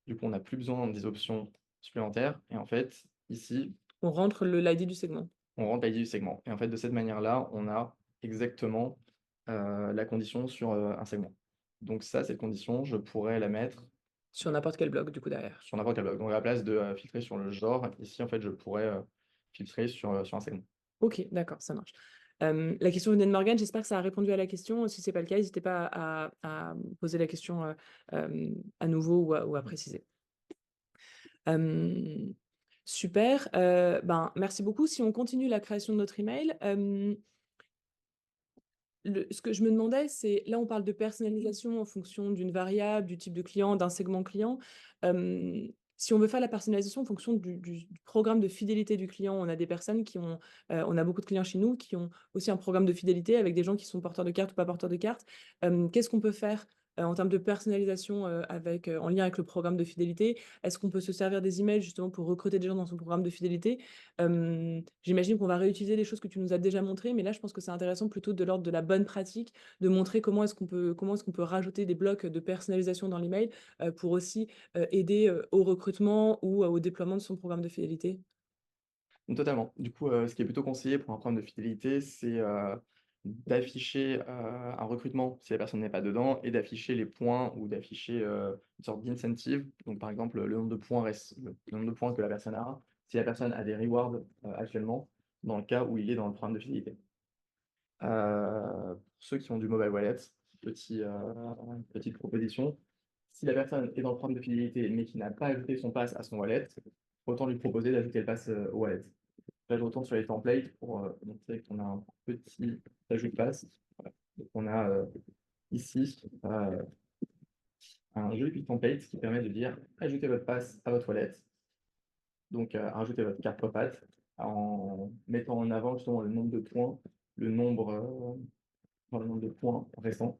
Du coup, on n'a plus besoin des options supplémentaires. Et en fait, ici, On rentre l'ID du segment. on rentre l'ID du segment. Et en fait, de cette manière-là, on a exactement la condition sur un segment. Donc ça, cette condition, je pourrais la mettre Sur n'importe quel bloc, du coup, derrière. sur n'importe quel bloc. Donc à la place de filtrer sur le genre, ici, en fait, je pourrais filtrer sur un segment. Ok, d'accord, ça marche. La question venait de Morgane, j'espère que ça a répondu à la question. Si ce n'est pas le cas, n'hésitez pas à poser la question à nouveau ou à préciser. Super, ben, merci beaucoup. Si on continue la création de notre email, ce que je me demandais, c'est, là on parle de personnalisation en fonction d'une variable, du type de client, d'un segment client. Si on veut faire la personnalisation en fonction du programme de fidélité du client, on a des personnes qui ont, on a beaucoup de clients chez nous qui ont aussi un programme de fidélité avec des gens qui sont porteurs de carte ou pas porteurs de carte. Qu'est-ce qu'on peut faire en termes de personnalisation en lien avec le programme de fidélité? Est-ce qu'on peut se servir des emails justement pour recruter des gens dans son programme de fidélité? J'imagine qu'on va réutiliser des choses que tu nous as déjà montrées, mais là, je pense que c'est intéressant plutôt de l'ordre de la bonne pratique, de montrer comment est-ce qu'on peut rajouter des blocs de personnalisation dans l'email pour aussi aider au recrutement ou au déploiement de son programme de fidélité. Donc, totalement. Du coup, ce qui est plutôt conseillé pour un programme de fidélité, c'est d'afficher un recrutement si la personne n'est pas dedans et d'afficher les points ou d'afficher une sorte d'incentive. Donc, par exemple, le nombre de points, le nombre de points que la personne a, si la personne a des rewards actuellement, dans le cas où il est dans le programme de fidélité. Pour ceux qui ont du mobile wallet, petite proposition. Si la personne est dans le programme de fidélité mais qui n'a pas ajouté son pass à son wallet, autant lui proposer d'ajouter le pass au wallet. Là, je retourne sur les templates pour montrer qu'on a un petit ajout de pass. Voilà. Donc, on a ici un joli template qui permet de dire ajoutez votre pass à votre wallet. Donc, rajoutez votre carte PopAt en mettant en avant justement le nombre de points, le nombre, le nombre de points récents.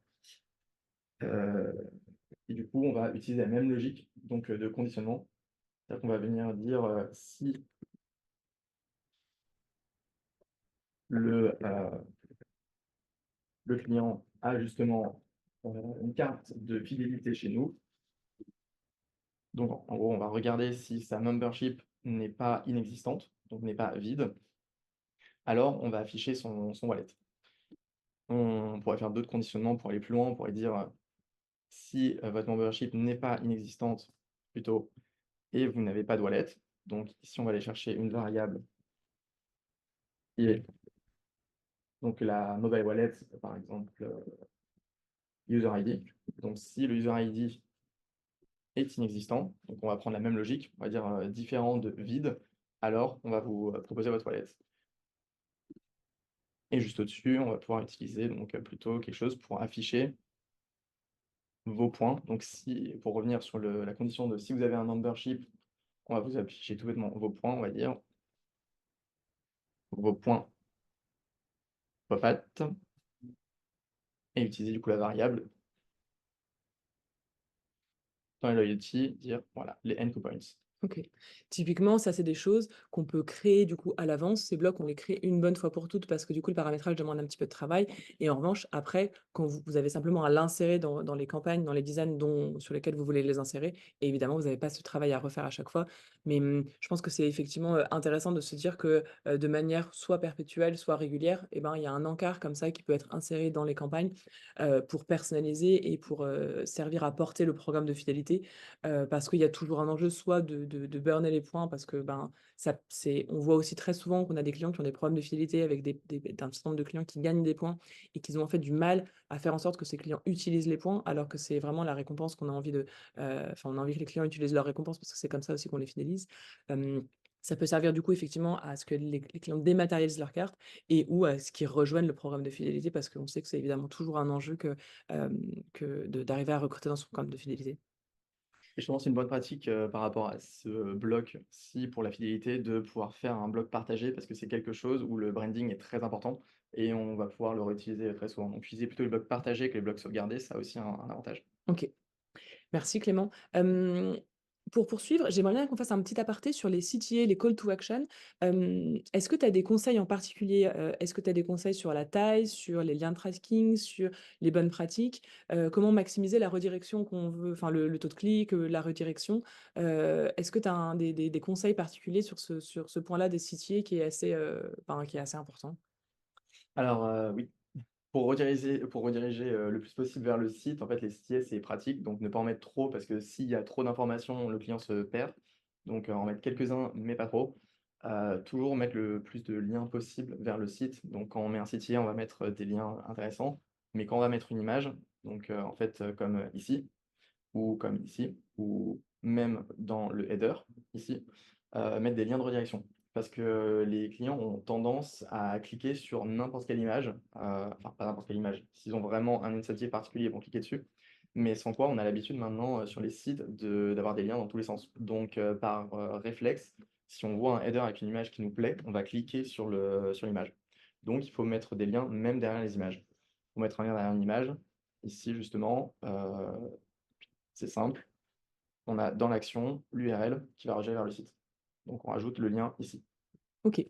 Et du coup, on va utiliser la même logique donc, de conditionnement. C'est-à-dire qu'on va venir dire si le le client a justement une carte de fidélité chez nous. Donc en gros, on va regarder si sa membership n'est pas inexistante, donc n'est pas vide, alors on va afficher son wallet. On pourrait faire d'autres conditionnements pour aller plus loin, on pourrait dire, si, votre membership n'est pas inexistante plutôt et vous n'avez pas de wallet, donc ici on va aller chercher une variable qui est donc la mobile wallet, par exemple, user ID. Donc si le user ID est inexistant, donc on va prendre la même logique, on va dire, différent de vide, alors on va vous, proposer votre wallet. Et juste au-dessus, on va pouvoir utiliser donc, plutôt quelque chose pour afficher vos points. Donc si pour revenir sur la condition de si vous avez un membership, on va vous afficher tout bêtement vos points, on va dire, vos points pop-at et utiliser du coup la variable dans les loyalty, dire voilà, les N points. OK. Typiquement, ça, c'est des choses qu'on peut créer du coup à l'avance. Ces blocs, on les crée une bonne fois pour toutes parce que du coup, le paramétrage demande un petit peu de travail. Et en revanche, après, quand vous avez simplement à l'insérer dans les campagnes, dans les designs sur lesquels vous voulez les insérer, et évidemment, vous n'avez pas ce travail à refaire à chaque fois. Mais je pense que c'est effectivement intéressant de se dire que de manière soit perpétuelle, soit régulière, eh ben, il y a un encart comme ça qui peut être inséré dans les campagnes pour personnaliser et pour servir à porter le programme de fidélité. Parce qu'il y a toujours un enjeu soit de burner les points parce que, ben, on voit aussi très souvent qu'on a des clients qui ont des problèmes de fidélité avec un certain nombre de clients qui gagnent des points et qu'ils ont en fait du mal à faire en sorte que ces clients utilisent les points, alors que c'est vraiment la récompense qu'on a envie enfin, on a envie que les clients utilisent leur récompense parce que c'est comme ça aussi qu'on les fidélise. Ça peut servir du coup effectivement à ce que les clients dématérialisent leur carte et ou à ce qu'ils rejoignent le programme de fidélité parce qu'on sait que c'est évidemment toujours un enjeu d'arriver à recruter dans son programme de fidélité. Et je pense que c'est une bonne pratique, par rapport à ce bloc, si pour la fidélité, de pouvoir faire un bloc partagé parce que c'est quelque chose où le branding est très important et on va pouvoir le réutiliser très souvent. Donc utiliser plutôt les blocs partagés que les blocs sauvegardés, ça a aussi un avantage. OK. Merci Clément. Pour poursuivre, j'aimerais bien qu'on fasse un petit aparté sur les CTA, les call to action. Est-ce que tu as des conseils en particulier? Est-ce que tu as des conseils sur la taille, sur les liens de tracking, sur les bonnes pratiques? Comment maximiser la redirection qu'on veut, enfin le taux de clic, la redirection? Est-ce que tu as des conseils particuliers sur ce point-là des CTA qui est enfin, qui est assez important? Alors, oui, pour rediriger, le plus possible vers le site, en fait, les CTA, c'est pratique, donc ne pas en mettre trop parce que s'il y a trop d'informations, le client se perd. Donc, en mettre quelques-uns, mais pas trop. Toujours mettre le plus de liens possible vers le site. Donc quand on met un CTA, on va mettre, des liens intéressants, mais quand on va mettre une image, donc, en fait, comme, ici, ou comme ici, ou même dans le header, ici, mettre des liens de redirection. Parce que les clients ont tendance à cliquer sur n'importe quelle image, enfin pas n'importe quelle image, s'ils ont vraiment un incentive particulier, ils vont cliquer dessus. Mais sans quoi, on a l'habitude maintenant, sur les sites d'avoir des liens dans tous les sens. Donc, par, réflexe, si on voit un header avec une image qui nous plaît, on va cliquer sur l'image. Donc il faut mettre des liens même derrière les images. Il faut mettre un lien derrière une image. Ici justement, c'est simple, on a dans l'action l'URL qui va rediriger vers le site. Donc on rajoute le lien ici. OK.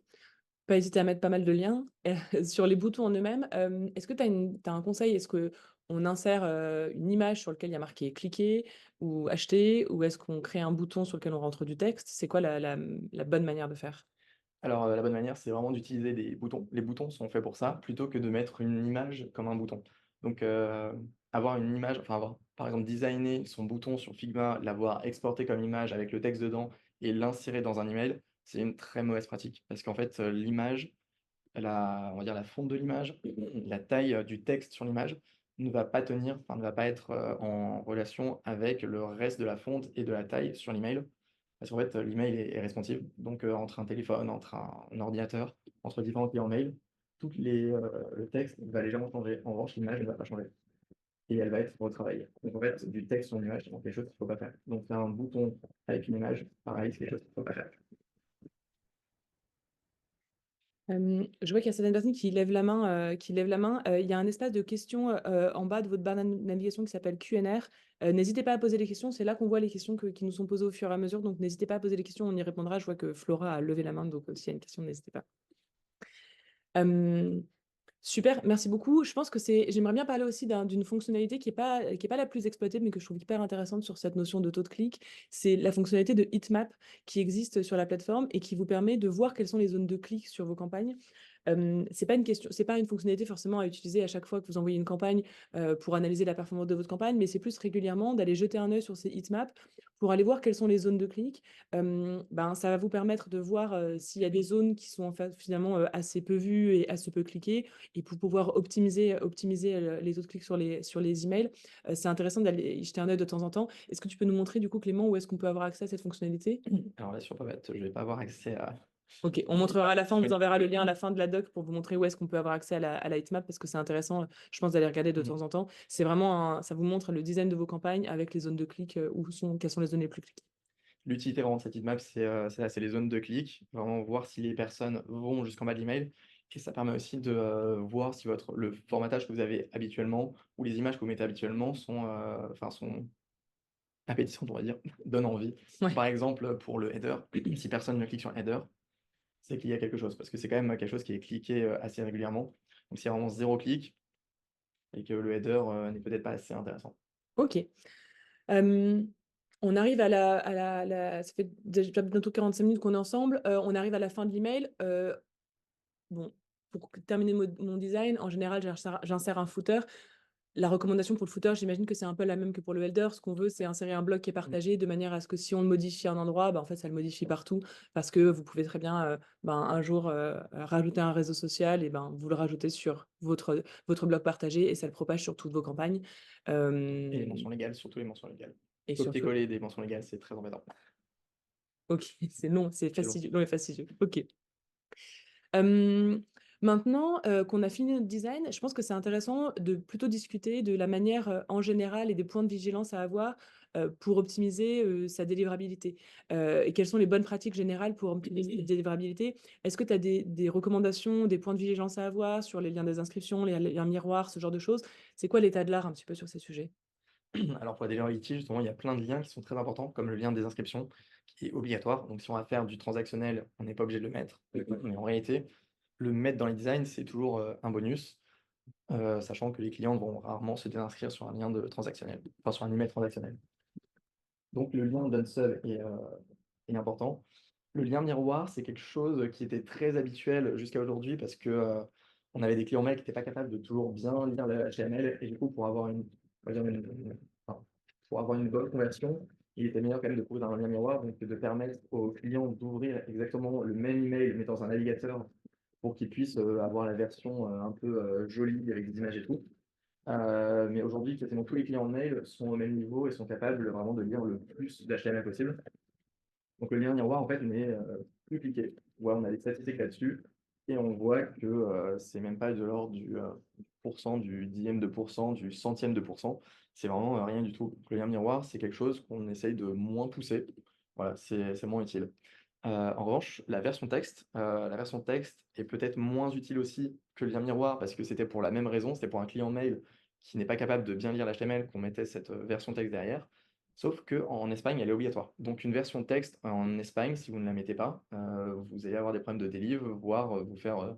Pas hésiter à mettre pas mal de liens. Sur les boutons en eux-mêmes, est-ce que tu as un conseil? Est-ce qu'on insère, une image sur lequel il y a marqué «cliquer» ou «acheter» ou est-ce qu'on crée un bouton sur lequel on rentre du texte? C'est quoi la bonne manière de faire? Alors, la bonne manière, c'est vraiment d'utiliser des boutons. Les boutons sont faits pour ça, plutôt que de mettre une image comme un bouton. Donc, avoir une image, enfin avoir, par exemple, designer son bouton sur Figma, l'avoir exporté comme image avec le texte dedans et l'insérer dans un email, c'est une très mauvaise pratique. Parce qu'en fait, l'image, on va dire la fonte de l'image, la taille, du texte sur l'image ne va pas tenir, enfin ne va pas être, en relation avec le reste de la fonte et de la taille sur l'email. Parce qu'en fait, l'email est responsive, donc entre un téléphone, entre un ordinateur, entre différents clients mail, le texte va légèrement changer. En revanche, l'image ne va pas changer et elle va être retravaillée. Donc en fait, du texte sur une image, c'est quelque chose qu'il ne faut pas faire. Donc faire un bouton avec une image, pareil, c'est quelque chose qu'il ne faut pas faire. Je vois qu'il y a certaines personnes qui lèvent la main, il y a un espace de questions, en bas de votre barre de navigation qui s'appelle Q&R. N'hésitez pas à poser des questions, c'est là qu'on voit les questions qui nous sont posées au fur et à mesure, donc n'hésitez pas à poser des questions, on y répondra. Je vois que Flora a levé la main, donc s'il y a une question, n'hésitez pas. Hem Super, merci beaucoup. Je pense que j'aimerais bien parler aussi d'une fonctionnalité qui est pas la plus exploitée, mais que je trouve hyper intéressante sur cette notion de taux de clic. C'est la fonctionnalité de heatmap qui existe sur la plateforme et qui vous permet de voir quelles sont les zones de clic sur vos campagnes. C'est pas une fonctionnalité forcément à utiliser à chaque fois que vous envoyez une campagne pour analyser la performance de votre campagne, mais c'est plus régulièrement d'aller jeter un œil sur ces heatmaps pour aller voir quelles sont les zones de clic. Ça va vous permettre de voir s'il y a des zones qui sont en fait, finalement assez peu vues et assez peu cliquées et pour pouvoir optimiser les autres clics sur les emails. C'est intéressant d'aller y jeter un œil de temps en temps. Est-ce que tu peux nous montrer du coup, Clément, où est-ce qu'on peut avoir accès à cette fonctionnalité? Alors là, sur Pop-It, je vais pas avoir accès à OK, on montrera à la fin, on vous enverra le lien à la fin de la doc pour vous montrer où est-ce qu'on peut avoir accès à la heatmap parce que c'est intéressant, je pense, d'aller regarder de Mmh. temps en temps. C'est vraiment ça vous montre le design de vos campagnes avec les zones de clic, quelles sont les zones les plus cliquées. L'utilité vraiment de cette heatmap, c'est ça, c'est les zones de clic, vraiment voir si les personnes vont jusqu'en bas de l'email et ça permet aussi de, voir si le formatage que vous avez habituellement ou les images que vous mettez habituellement sont appétissantes, on va dire, donnent envie. Ouais. Par exemple, pour le header, si personne ne clique sur header, c'est qu'il y a quelque chose parce que c'est quand même quelque chose qui est cliqué, assez régulièrement. Donc s'il y a vraiment 0 clic et que le header, n'est peut-être pas assez intéressant. OK. Hem, on arrive ça fait déjà bientôt 45 minutes qu'on est ensemble, on arrive à la fin de l'email. Bon, pour terminer mon design, en général, j'insère un footer. La recommandation pour le footer, j'imagine que c'est un peu la même que pour le header. Ce qu'on veut, c'est insérer un bloc qui est Mmh. partagé de manière à ce que si on le modifie à un endroit, en fait, ça le modifie partout. Parce que vous pouvez très bien, un jour, rajouter un réseau social et vous le rajoutez sur votre bloc partagé et ça le propage sur toutes vos campagnes. Et les Hem mentions légales, surtout les mentions légales. et surtout Copier-coller des mentions légales, c'est très embêtant. OK, c'est long, c'est C'est long. fastidieux long et fastidieux. OK. Hem, Maintenant, qu'on a fini notre design, je pense que c'est intéressant de plutôt discuter de la manière, en général et des points de vigilance à avoir, pour optimiser, sa délivrabilité. Et quelles sont les bonnes pratiques générales pour optimiser la délivrabilité? Est-ce que tu as des recommandations, des points de vigilance à avoir sur les liens des inscriptions, les liens miroirs, ce genre de choses? C'est quoi l'état de l'art un petit peu sur ces sujets? Alors pour la Deliverability, justement, il y a plein de liens qui sont très importants, comme le lien des inscriptions, qui est obligatoire. Donc si on va faire du transactionnel, on n'est pas obligé de le mettre. Mais en réalité, le mettre dans les designs, c'est toujours, un bonus, sachant que les clients vont rarement se désinscrire sur un lien de transactionnel, enfin sur un email transactionnel. Donc le lien done seul est important. Le lien miroir, c'est quelque chose qui était très habituel jusqu'à aujourd'hui parce que, on avait des clients mail qui étaient pas capables de toujours bien lire le HTML et du coup pour avoir on va dire pour avoir une bonne conversion, il était meilleur quand même de trouver un lien miroir, donc de permettre aux clients d'ouvrir exactement le même email mais dans un navigateur pour qu'ils puissent, avoir la version, un peu, jolie avec des images et tout. Mais aujourd'hui, quasiment tous les clients mail sont au même niveau et sont capables vraiment de lire le plus d'HTML possible. Donc le lien miroir, en fait, n'est, plus cliqué. Ouais, on a des statistiques là-dessus et on voit que, c'est même pas de l'ordre du, pourcent, du dixième de pourcent, du centième de pourcent. C'est vraiment, rien du tout. Donc le lien miroir, c'est quelque chose qu'on essaye de moins pousser. Voilà, c'est moins utile. En revanche, la version texte est peut-être moins utile aussi que le lien miroir parce que c'était pour la même raison, c'était pour un client mail qui n'est pas capable de bien lire l'HTML qu'on mettait cette, version texte derrière. Sauf qu'en Espagne, elle est obligatoire. Donc une version texte en Espagne, si vous ne la mettez pas, vous allez avoir des problèmes de déliv, voire, vous faire,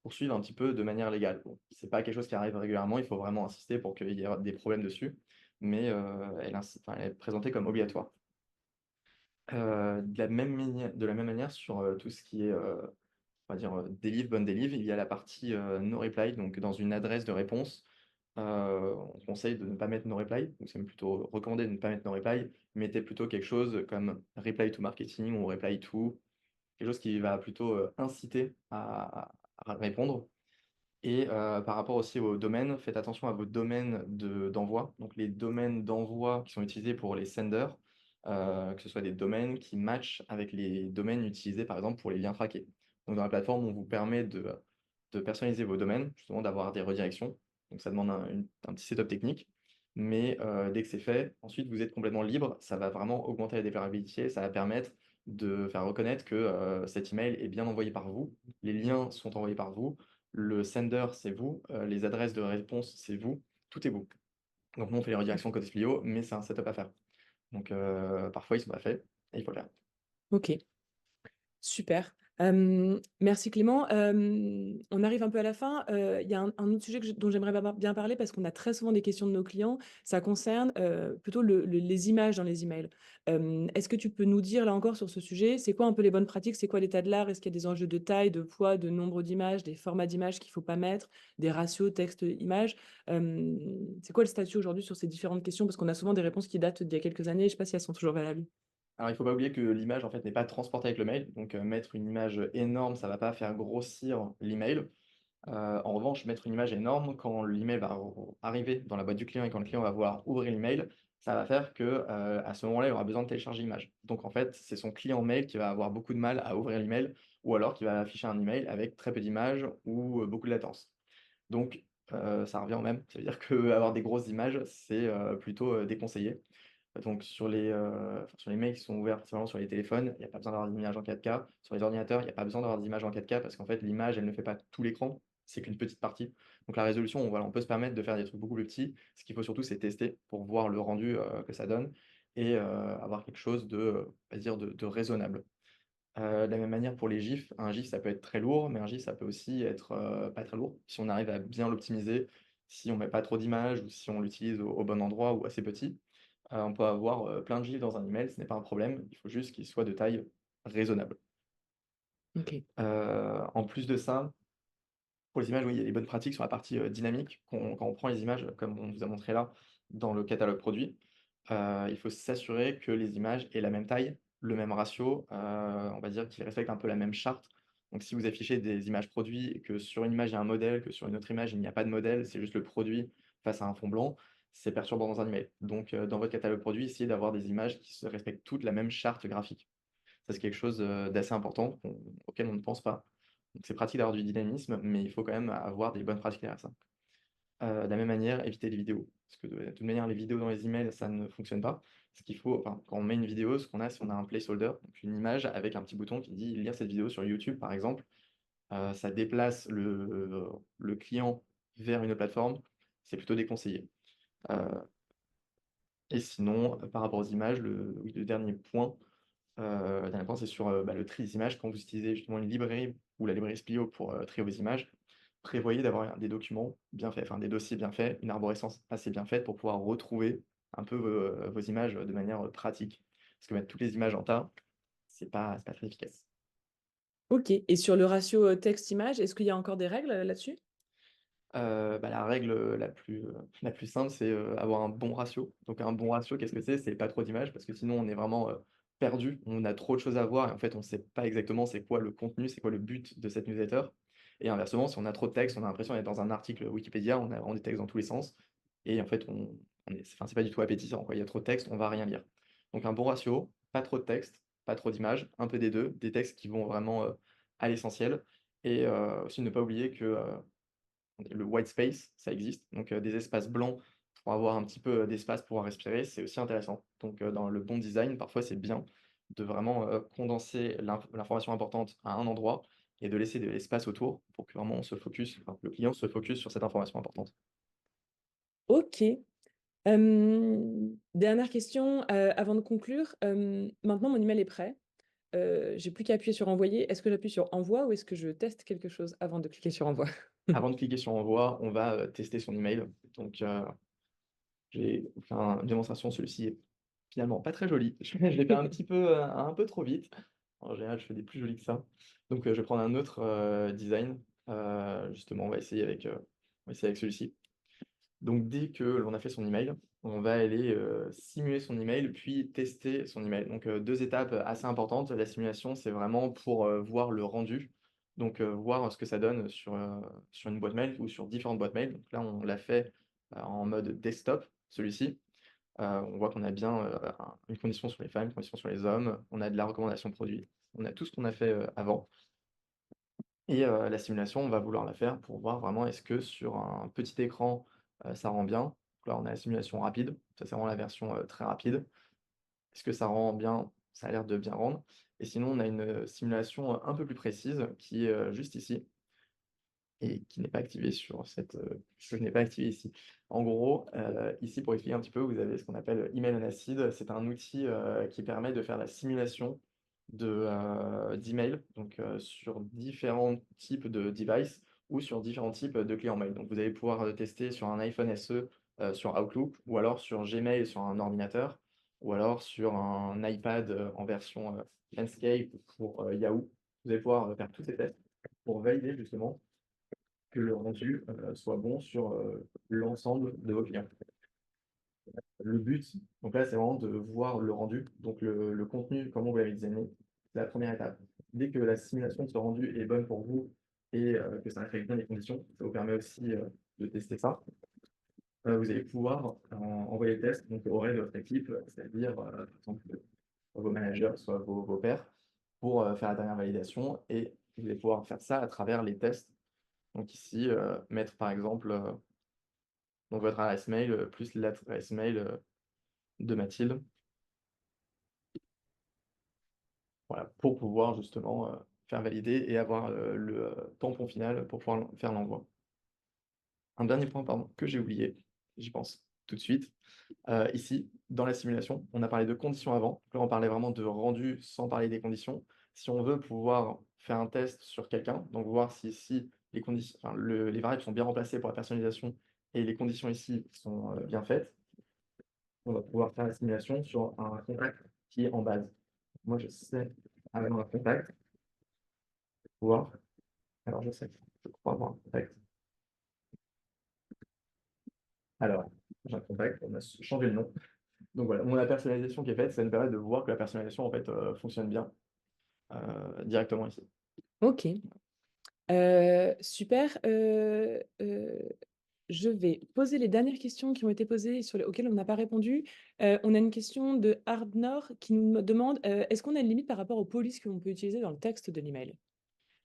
poursuivre un petit peu de manière légale. Bon, c'est pas quelque chose qui arrive régulièrement, il faut vraiment insister pour qu'il y ait des problèmes dessus, mais, elle est présentée comme obligatoire. De la même manière sur, tout ce qui est, on va dire, déliv, bonne déliv, il y a la partie, no reply, donc dans une adresse de réponse, on conseille de ne pas mettre no reply, donc c'est même plutôt recommandé de ne pas mettre no reply. Mettez plutôt quelque chose comme reply to marketing ou reply to, quelque chose qui va plutôt, inciter à répondre et par rapport aussi aux domaines, faites attention à vos domaines d'envoi. Donc les domaines d'envoi qui sont utilisés pour les senders, que ce soit des domaines qui matchent avec les domaines utilisés, par exemple, pour les liens traqués. Donc dans la plateforme, on vous permet de personnaliser vos domaines, justement d'avoir des redirections. Donc ça demande un petit setup technique, mais dès que c'est fait, ensuite vous êtes complètement libre. Ça va vraiment augmenter la déclarabilité, ça va permettre de faire reconnaître que, cet email est bien envoyé par vous, les liens sont envoyés par vous, le sender, c'est vous, les adresses de réponse, c'est vous, tout est vous. Donc nous, on fait les redirections côté Clio, mais c'est un setup à faire. Donc parfois, ils sont pas faits et il faut le faire. OK, super. Merci Clément. On arrive un peu à la fin. Il y a un autre sujet dont j'aimerais bien parler parce qu'on a très souvent des questions de nos clients. Ça concerne plutôt les images dans les emails. Est-ce que tu peux nous dire là encore sur ce sujet, c'est quoi un peu les bonnes pratiques? C'est quoi l'état de l'art? Est-ce qu'il y a des enjeux de taille, de poids, de nombre d'images, des formats d'images qu'il ne faut pas mettre, des ratios texte-image? C'est quoi le statut aujourd'hui sur ces différentes questions? Parce qu'on a souvent des réponses qui datent d'il y a quelques années. Je ne sais pas si elles sont toujours valables. Alors, il ne faut pas oublier que l'image, en fait, n'est pas transportée avec le mail. Donc, mettre une image énorme, ça ne va pas faire grossir l'email. En revanche, mettre une image énorme, quand l'email va arriver dans la boîte du client et quand le client va vouloir ouvrir l'email, ça va faire que, à ce moment-là, il aura besoin de télécharger l'image. Donc, en fait, c'est son client mail qui va avoir beaucoup de mal à ouvrir l'email ou alors qui va afficher un email avec très peu d'images ou beaucoup de latence. Donc, ça revient au même. Ça veut dire qu'avoir des grosses images, c'est plutôt déconseillé. Donc sur les mails qui sont ouverts principalement sur les téléphones, il y a pas besoin d'avoir d'image en 4K. Sur les ordinateurs, il y a pas besoin d'avoir d'image en 4K parce qu'en fait, l'image, elle ne fait pas tout l'écran, c'est qu'une petite partie. Donc la résolution, voilà, on peut se permettre de faire des trucs beaucoup plus petits. Ce qu'il faut surtout, c'est tester pour voir le rendu, que ça donne et avoir quelque chose de, on va dire de raisonnable. De la même manière pour les GIFs, un GIF, ça peut être très lourd, mais un GIF, ça peut aussi être, pas très lourd. Si on arrive à bien l'optimiser, si on met pas trop d'images ou si on l'utilise au bon endroit ou assez petit, on peut avoir, plein de GIFs dans un email, ce n'est pas un problème, il faut juste qu'il soit de taille raisonnable. Ok. En plus de ça, pour les images, oui, il y a les bonnes pratiques sur la partie, dynamique. Quand on prend les images, comme on vous a montré là, dans le catalogue produit, il faut s'assurer que les images aient la même taille, le même ratio, on va dire qu'ils respectent un peu la même charte. Donc si vous affichez des images produits et que sur une image, il y a un modèle, que sur une autre image, il n'y a pas de modèle, c'est juste le produit face à un fond blanc, c'est perturbant dans un email. Donc, dans votre catalogue produit, essayez d'avoir des images qui se respectent toutes la même charte graphique. Ça, c'est quelque chose, d'assez important auquel on ne pense pas. Donc c'est pratique d'avoir du dynamisme, mais il faut quand même avoir des bonnes pratiques derrière ça. De la même manière, éviter les vidéos. Parce que de toute manière, les vidéos dans les emails, ça ne fonctionne pas. Ce qu'il faut, enfin, quand on met une vidéo, ce qu'on a, c'est on a un placeholder, donc une image avec un petit bouton qui dit lire cette vidéo sur YouTube, par exemple. Ça déplace le client vers une autre plateforme. C'est plutôt déconseillé. Heu et sinon, par rapport aux images, oui, le dernier point, dernier point, c'est sur, le tri des images. Quand vous utilisez justement une librairie ou la librairie Splio pour, trier vos images, prévoyez d'avoir des documents bien faits, enfin des dossiers bien faits, une arborescence assez bien faite pour pouvoir retrouver un peu vos images, de manière, pratique. Parce que mettre toutes les images en tas, c'est pas très efficace. Ok. Et sur le ratio texte-image, est-ce qu'il y a encore des règles là-dessus? La règle, la plus simple, c'est, avoir un bon ratio. Donc un bon ratio, qu'est-ce que c'est? C'est pas trop d'images parce que sinon on est vraiment, perdu. On a trop de choses à voir et en fait on sait pas exactement c'est quoi le contenu, c'est quoi le but de cette newsletter et inversement, si on a trop de texte, on a l'impression d'être dans un article Wikipédia, on a vraiment des textes dans tous les sens et en fait on est enfin c'est pas du tout appétissant quoi. Il y a trop de texte, on va rien lire. Donc un bon ratio, pas trop de texte, pas trop d'images, un peu des 2, des textes qui vont vraiment, à l'essentiel et aussi ne pas oublier que, le white space, ça existe, donc des espaces blancs pour avoir un petit peu, d'espace pour pouvoir respirer, c'est aussi intéressant. Donc dans le bon design, parfois, c'est bien de vraiment, condenser l'information importante à un endroit et de laisser de l'espace autour pour que vraiment on se focus, enfin, le client se focus sur cette information importante. Ok. Dernière question, avant de conclure. Maintenant, mon email est prêt. J'ai plus qu'à appuyer sur envoyer. Est-ce que j'appuie sur envoi ou est-ce que je teste quelque chose avant de cliquer sur envoi? Avant de cliquer sur envoi, on va, tester son email. Donc j'ai fait une démonstration, celui-ci est finalement pas très joli. Je l'ai fait un peu trop vite. En général, je fais des plus jolis que ça. Donc, je vais prendre un autre, design. Justement, on va essayer avec celui-ci. Donc dès que l'on a fait son email, on va aller, simuler son email, puis tester son email. Donc, 2 étapes assez importantes. La simulation, c'est vraiment pour, voir le rendu, donc, voir ce que ça donne sur une boîte mail ou sur différentes boîtes mail. Donc là, on l'a fait, en mode desktop, celui-ci. On voit qu'on a bien, une condition sur les femmes, une condition sur les hommes, on a de la recommandation produit. On a tout ce qu'on a fait, avant et la simulation, on va vouloir la faire pour voir vraiment est-ce que sur un petit écran, ça rend bien. Donc là, on a la simulation rapide, ça c'est vraiment la version, très rapide. Est-ce que ça rend bien? Ça a l'air de bien rendre et sinon on a une, simulation, un peu plus précise qui est, juste ici et qui n'est pas activée sur cette, que je n'ai pas activée ici. En gros, ici pour expliquer un petit peu, vous avez ce qu'on appelle Email on Acid. C'est un outil, qui permet de faire la simulation d'emails, donc sur différents types de devices ou sur différents types de clients mail. Donc vous allez pouvoir, tester sur un iPhone SE, sur Outlook ou alors sur Gmail sur un ordinateur ou alors sur un iPad, en version, Landscape pour, Yahoo. Vous allez pouvoir, faire tous ces tests pour valider justement que le rendu, soit bon sur, l'ensemble de vos clients. Le but, donc là, c'est vraiment de voir le rendu, donc le contenu, comment vous l'avez designé, c'est la première étape. Dès que la simulation de ce rendu est bonne pour vous et que ça respecte bien les conditions, ça vous permet aussi, de tester ça. Vous allez pouvoir envoyer le test donc au reste de votre équipe, c'est-à-dire, par exemple, vos managers, soit vos pairs, pour, faire la dernière validation et vous allez pouvoir faire ça à travers les tests. Donc ici, mettre par exemple, donc votre adresse mail, plus l'adresse mail, de Mathilde. Voilà, pour pouvoir justement, faire valider et avoir, le, tampon final pour pouvoir faire l'envoi. Un dernier point, pardon, que j'ai oublié, j'y pense tout de suite. Ici, dans la simulation, on a parlé de conditions avant, donc là on parlait vraiment de rendu sans parler des conditions. Si on veut pouvoir faire un test sur quelqu'un, donc voir si les conditions enfin les variables sont bien remplacées pour la personnalisation et les conditions ici sont, bien faites, on va pouvoir faire la simulation sur un contact qui est en base. Moi je sais avoir un contact, pouvoir alors je crois avoir un contact. Alors, j'ai un contact, on a changé le nom. Donc voilà, mon la personnalisation qui est faite, ça nous permet de voir que la personnalisation en fait, fonctionne bien, directement ici. OK. Super, je vais poser les dernières questions qui ont été posées auxquelles on n'a pas répondu. On a une question de Ardnor qui nous demande, est-ce qu'on a une limite par rapport aux polices que l'on peut utiliser dans le texte de l'email?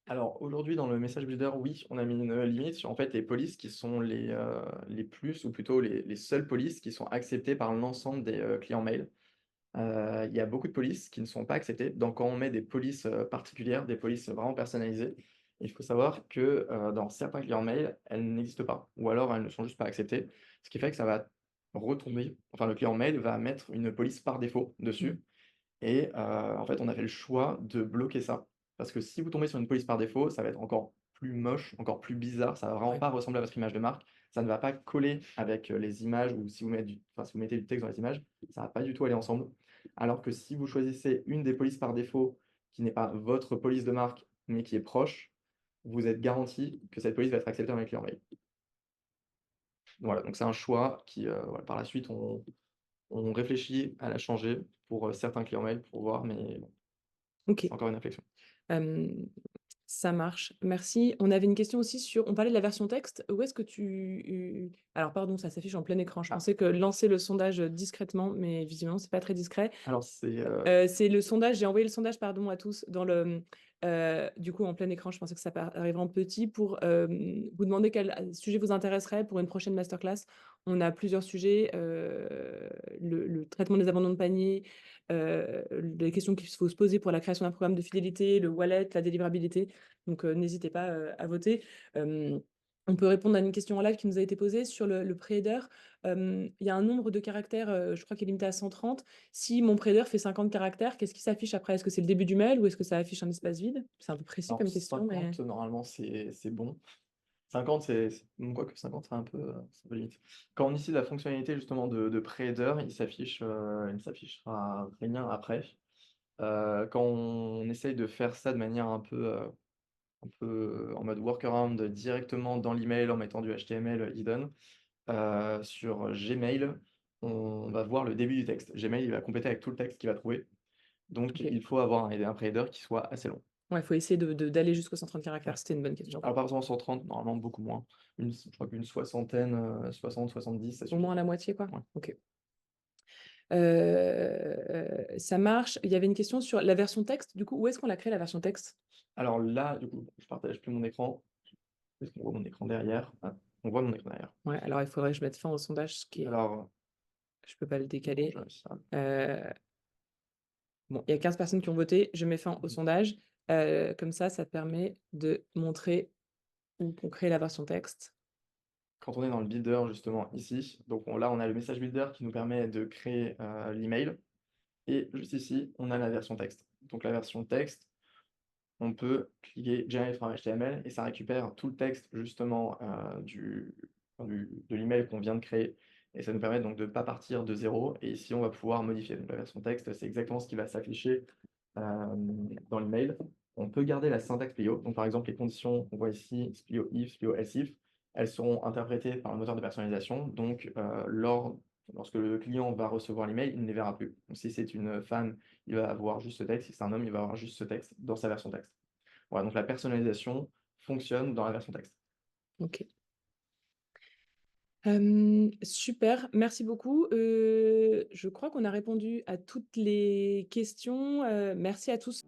Alors aujourd'hui dans le message builder, oui, on a mis une, limite sur en fait les polices qui sont les plus ou plutôt les seules polices qui sont acceptées par l'ensemble des, clients mail. Il y a beaucoup de polices qui ne sont pas acceptées. Donc quand on met des polices, particulières, des polices vraiment personnalisées, il faut savoir que, dans certains clients mail, elles n'existent pas ou alors elles ne sont juste pas acceptées. Ce qui fait que ça va retomber enfin le client mail va mettre une police par défaut Mmh. dessus et en fait, on a fait le choix de bloquer ça. Parce que si vous tombez sur une police par défaut, ça va être encore plus moche, encore plus bizarre, ça va vraiment Ouais. pas ressembler à votre image de marque. Ça ne va pas coller avec, les images ou si vous mettez du texte dans les images, ça va pas du tout aller ensemble. Alors que si vous choisissez une des polices par défaut qui n'est pas votre police de marque, mais qui est proche, vous êtes garanti que cette police va être acceptée dans les clients mail. Voilà, donc c'est un choix qui, voilà, par la suite, on réfléchit à la changer pour, certains clients mail pour voir, mais bon, c'est OK. encore une réflexion. Hem, Ça marche, merci. On avait une question aussi on parlait de la version texte. Où est-ce que alors pardon, ça s'affiche en plein écran. Je Ah, pensais que lancer le sondage, discrètement, mais visiblement c'est pas très discret. alors c'est, C'est le sondage, j'ai envoyé le sondage, pardon, à tous dans du coup, en plein écran. Je pensais que ça arriverait en petit pour, vous demander quel sujet vous intéresserait pour une prochaine masterclass. On a plusieurs sujets, le traitement des abandons de panier, les questions qu'il faut se poser pour la création d'un programme de fidélité, le wallet, la délivrabilité. Donc, n'hésitez pas, à voter. Hem, on peut répondre à une question en live qui nous a été posée sur le pre-header. Il y a un nombre de caractères, je crois qu'il est limité à 130. Si mon préheader fait 50 caractères, qu'est-ce qui s'affiche après? Est-ce que c'est le début du mail ou est-ce que ça affiche un espace vide? C'est un peu précis alors comme question, mais 50 normalement c'est bon. 50 quoique 50 c'est un peu limite. Quand on utilise la fonctionnalité justement de pre-header, il ne s'affichera rien après. Quand on essaye de faire ça de manière un peu en mode workaround directement dans l'email en mettant du HTML hidden, sur Gmail, on va voir le début du texte. Gmail, il va compléter avec tout le texte qu'il va trouver. Donc OK. il faut avoir un pre-header qui soit assez long. Ouais, il faut essayer d'aller jusqu'aux 130 caractères. Ouais. C'était une bonne question. Alors pas forcément 130, normalement beaucoup moins. Je crois qu'une soixantaine, 60-70, ça Au suffit. moins la moitié, quoi? Ouais. OK. Ça marche. Il y avait une question sur la version texte, du coup, où est-ce qu'on la crée la version texte? Alors là, du coup, je partage plus mon écran. Est-ce qu'on voit mon écran derrière? Ah, on voit mon écran derrière. Ouais, alors il faudrait que je mette fin au sondage, ce qui est Alors, je peux pas le non, je décaler. vais réussir Heu, bon, il y a 15 personnes qui ont voté, je mets fin au sondage. Comme ça permet de montrer où on crée la version texte. quand on est dans le builder justement ici, donc là on a le message builder qui nous permet de créer, l'email et juste ici, on a la version texte. donc la version texte, on peut cliquer Generate from HTML et ça récupère tout le texte justement, de l'email qu'on vient de créer et ça nous permet donc de ne pas partir de zéro et ici on va pouvoir modifier. Donc la version texte, c'est exactement ce qui va s'afficher, dans l'email. On peut garder la syntaxe Splio. Donc par exemple, les conditions qu'on voit ici, Splio if, Splio else if, elles seront interprétées par le moteur de personnalisation. Donc, lorsque le client va recevoir l'email, il ne les verra plus. Donc si c'est une femme, il va avoir juste ce texte. Si c'est un homme, il va avoir juste ce texte dans sa version texte. Voilà, donc la personnalisation fonctionne dans la version texte. OK. Super, merci beaucoup. Je crois qu'on a répondu à toutes les questions. Merci à tous.